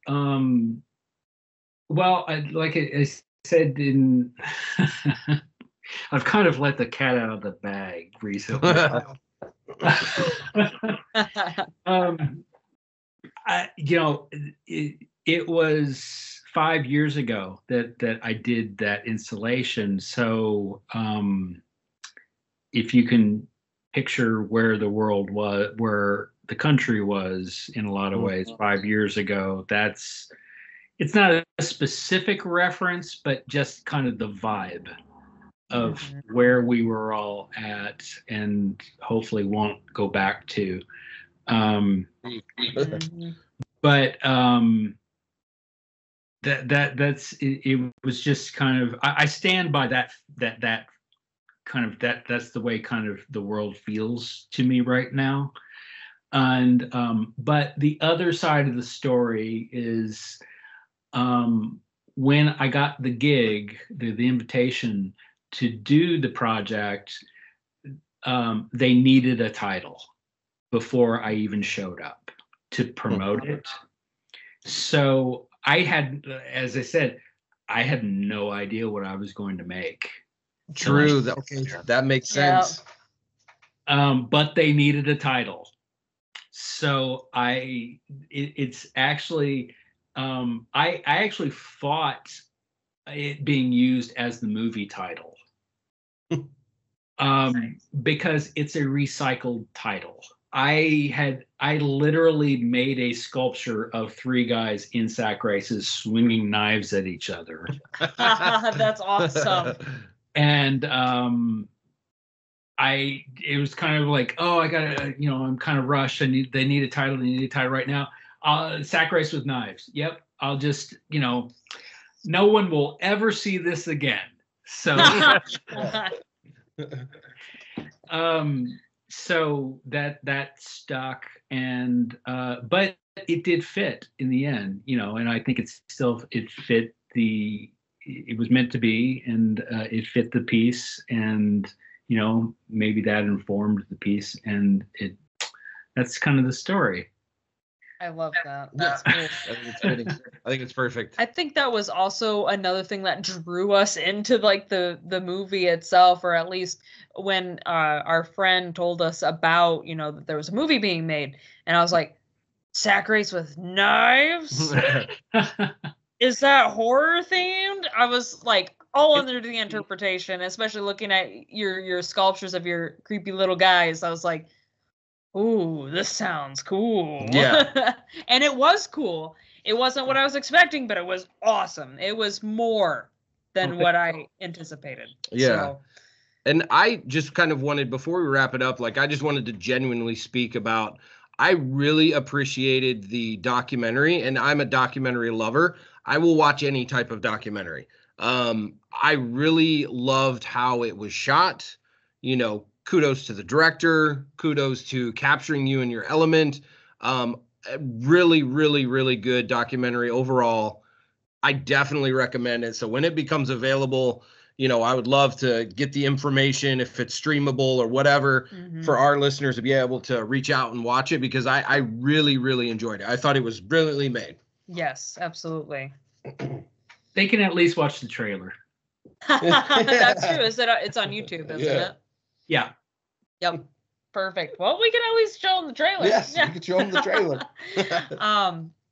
well, like I said, I've kind of let the cat out of the bag recently. It was 5 years ago that I did that installation. So if you can picture where the world was, where the country was in a lot of ways 5 years ago, it's not a specific reference, but just kind of the vibe of where we were all at and hopefully won't go back to. But that's it was just kind of, I stand by that kind of that's the way kind of the world feels to me right now. And but the other side of the story is when I got the gig, the invitation to do the project, they needed a title before I even showed up to promote it. So I had, as I said, I had no idea what I was going to make. True. That makes sense. But they needed a title. So it's actually, I actually fought it being used as the movie title. Because it's a recycled title. I literally made a sculpture of 3 guys in sack races swinging knives at each other. That's awesome. And it was kind of like, oh, I gotta, I'm kind of rushed. They need a title. They need a title right now. Sack race with knives. Yep. I'll just, no one will ever see this again. So, so that stuck, and but it did fit in the end, and I think it fit the it was meant to be, and it fit the piece, and maybe that informed the piece, and that's kind of the story. I love that. That's cool. I think it's fitting. I think it's perfect. I think that was also another thing that drew us into like the movie itself, or at least when our friend told us about, that there was a movie being made, and I was like, sack race with knives? Is that horror themed? I was like all under the interpretation, especially looking at your sculptures of your creepy little guys. I was like, ooh, this sounds cool. Yeah. And it was cool. It wasn't what I was expecting, but it was awesome. It was more than what I anticipated. Yeah. So. And I just kind of wanted, before we wrap it up, like I just wanted to genuinely speak about, I really appreciated the documentary, and I'm a documentary lover. I will watch any type of documentary. I really loved how it was shot. Kudos to the director, kudos to capturing you in your element. Really, really, really good documentary overall. I definitely recommend it. So when it becomes available, I would love to get the information, if it's streamable or whatever, for our listeners to be able to reach out and watch it, because I really, really enjoyed it. I thought it was brilliantly made. Yes, absolutely. They can at least watch the trailer. That's true. It's on YouTube, isn't it? Yeah. Yep. Perfect. Well, we can at least show them the trailer. Yes, we can show them the trailer.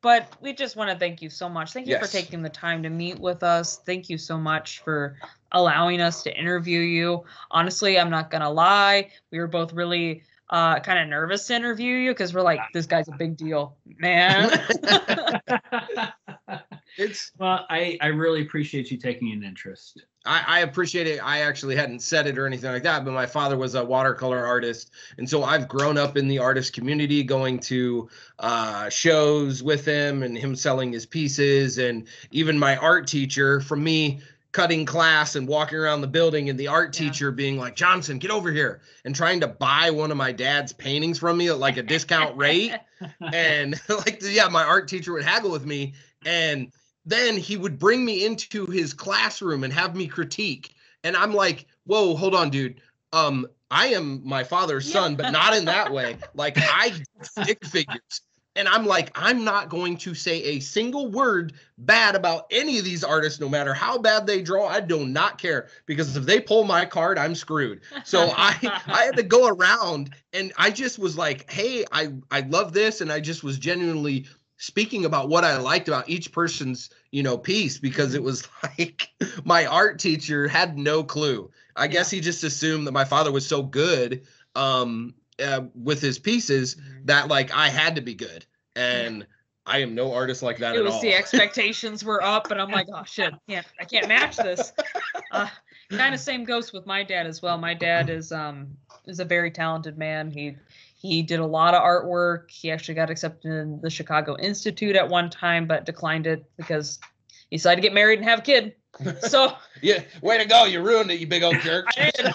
But we just want to thank you so much. Thank you for taking the time to meet with us. Thank you so much for allowing us to interview you. Honestly, I'm not going to lie. We were both really kind of nervous to interview you, because we're like, this guy's a big deal, man. Well, I really appreciate you taking an interest. I appreciate it. I actually hadn't said it or anything like that, but my father was a watercolor artist. And so I've grown up in the artist community, going to shows with him and him selling his pieces. And even my art teacher, from me cutting class and walking around the building, and the art teacher being like, Johnson, get over here, and trying to buy one of my dad's paintings from me at like a discount rate. And my art teacher would haggle with me. And then he would bring me into his classroom and have me critique. And I'm like, whoa, hold on, dude. I am my father's son, but not in that way. Like, I stick figures. And I'm like, I'm not going to say a single word bad about any of these artists, no matter how bad they draw. I do not care, because if they pull my card, I'm screwed. So I had to go around, and I just was like, hey, I love this. And I just was genuinely speaking about what I liked about each person's, piece, because it was like my art teacher had no clue. I guess he just assumed that my father was so good with his pieces that like I had to be good. And I am no artist like that at all. The expectations were up, and I'm like, oh shit, I can't match this. Kind of same goes with my dad as well. My dad is a very talented man. He did a lot of artwork. He actually got accepted in the Chicago Institute at one time, but declined it because he decided to get married and have a kid. So yeah, way to go. You ruined it, you big old jerk. I did.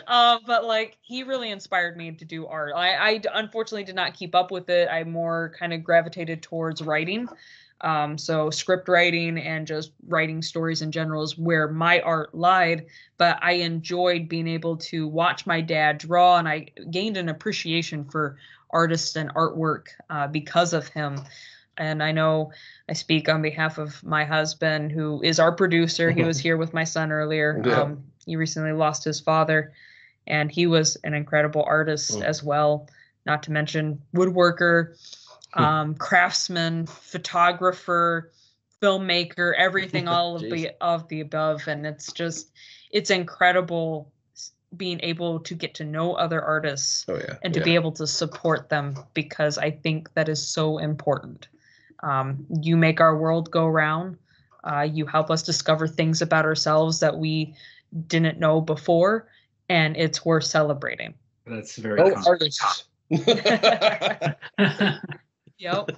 But like, he really inspired me to do art. I unfortunately did not keep up with it. I more kind of gravitated towards writing. So script writing and just writing stories in general is where my art lied, but I enjoyed being able to watch my dad draw, and I gained an appreciation for artists and artwork because of him. And I know I speak on behalf of my husband, who is our producer. He was here with my son earlier. Yeah. He recently lost his father, and he was an incredible artist as well, not to mention woodworker, craftsman, photographer, filmmaker, everything, all of the above. And it's incredible being able to get to know other artists and to be able to support them, because I think that is so important. You make our world go round. You help us discover things about ourselves that we didn't know before, and it's worth celebrating. That's very artists. Yep.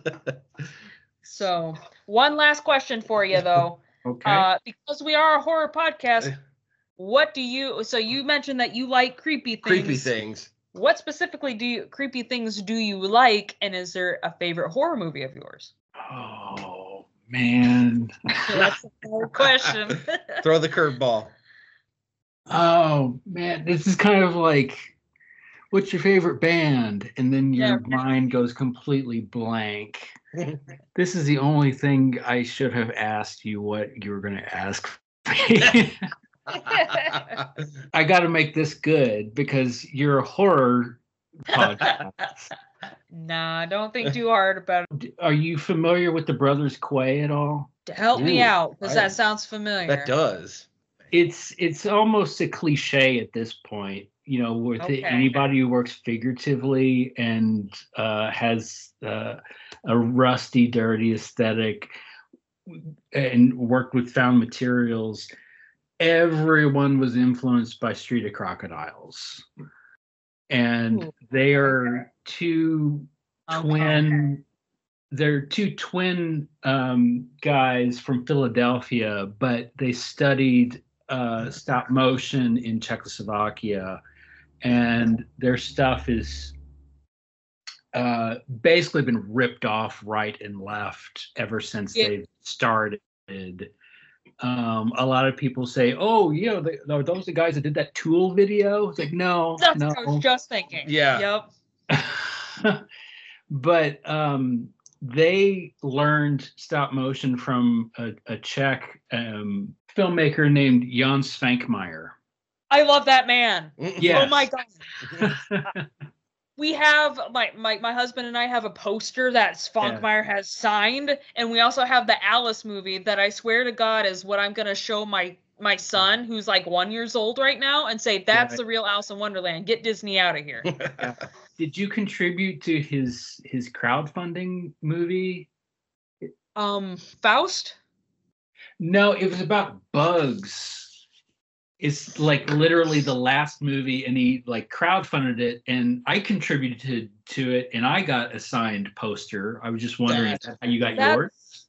So one last question for you, though. Okay. Because we are a horror podcast, so you mentioned that you like creepy things. What specifically creepy things do you like, and is there a favorite horror movie of yours? Oh man. That's a hard question. Throw the curveball. Oh man, this is kind of like, what's your favorite band? And then your mind goes completely blank. This is the only thing I should have asked you what you were going to ask me. I got to make this good because you're a horror podcast. Nah, don't think too hard about it. Are you familiar with the Brothers Quay at all? Help me out, because that sounds familiar. That does. It's almost a cliche at this point, you know, with anybody who works figuratively and has a rusty, dirty aesthetic and worked with found materials. Everyone was influenced by Street of Crocodiles, and they are two twin. They're two twin guys from Philadelphia, but they studied stop motion in Czechoslovakia, and their stuff is basically been ripped off right and left ever since they've started. A lot of people say, "Oh, yeah, are those the guys that did that Tool video?" It's like, no, That's what I was just thinking. Yeah. Yep. But they learned stop motion from a Czech filmmaker named Jan Svankmajer. I love that man. Yes. Oh my God. We have my husband and I have a poster that Svankmajer has signed, and we also have the Alice movie that I swear to God is what I'm gonna show my son, who's like 1 year old right now, and say that's the real Alice in Wonderland. Get Disney out of here. Did you contribute to his crowdfunding movie? Faust? No, it was about bugs. It's like literally the last movie, and he like crowdfunded it, and I contributed to it, and I got a signed poster. I was just wondering is that how you got yours?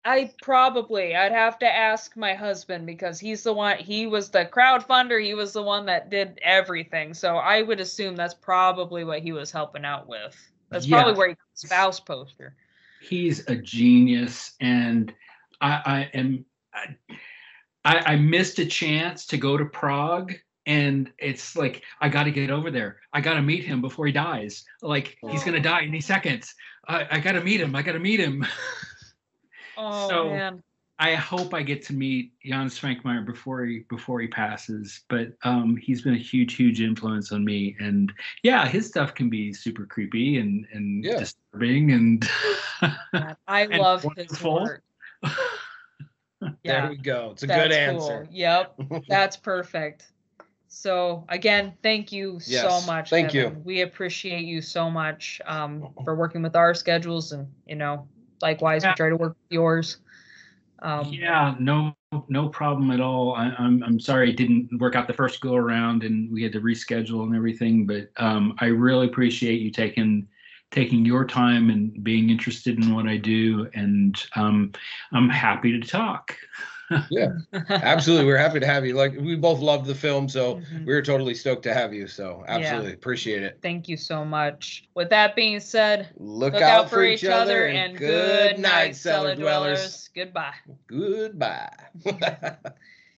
I'd have to ask my husband, because he was the crowdfunder. He was the one that did everything. So I would assume that's probably what he was helping out with. That's probably where he got his Faust poster. He's a genius, and I missed a chance to go to Prague, and it's like, I got to get over there. I got to meet him before he dies. Like, he's going to die any seconds. I got to meet him. Oh, so man. I hope I get to meet Jan Svankmajer before he passes. But he's been a huge influence on me. And yeah, his stuff can be super creepy and disturbing. And I love his work. There we go. It's a good answer. Cool. Yep. That's perfect. So again, thank you so much. Thank Kevin. you. We appreciate you so much for working with our schedules, and likewise we try to work with yours. No problem at all. I'm sorry it didn't work out the first go around and we had to reschedule and everything, but I really appreciate you taking your time and being interested in what I do, and I'm happy to talk. Yeah, absolutely. We're happy to have you. Like, we both loved the film, so we're totally stoked to have you. So absolutely appreciate it. Thank you so much. With that being said, look out for each other, and good night, cellar dwellers. Goodbye. Goodbye.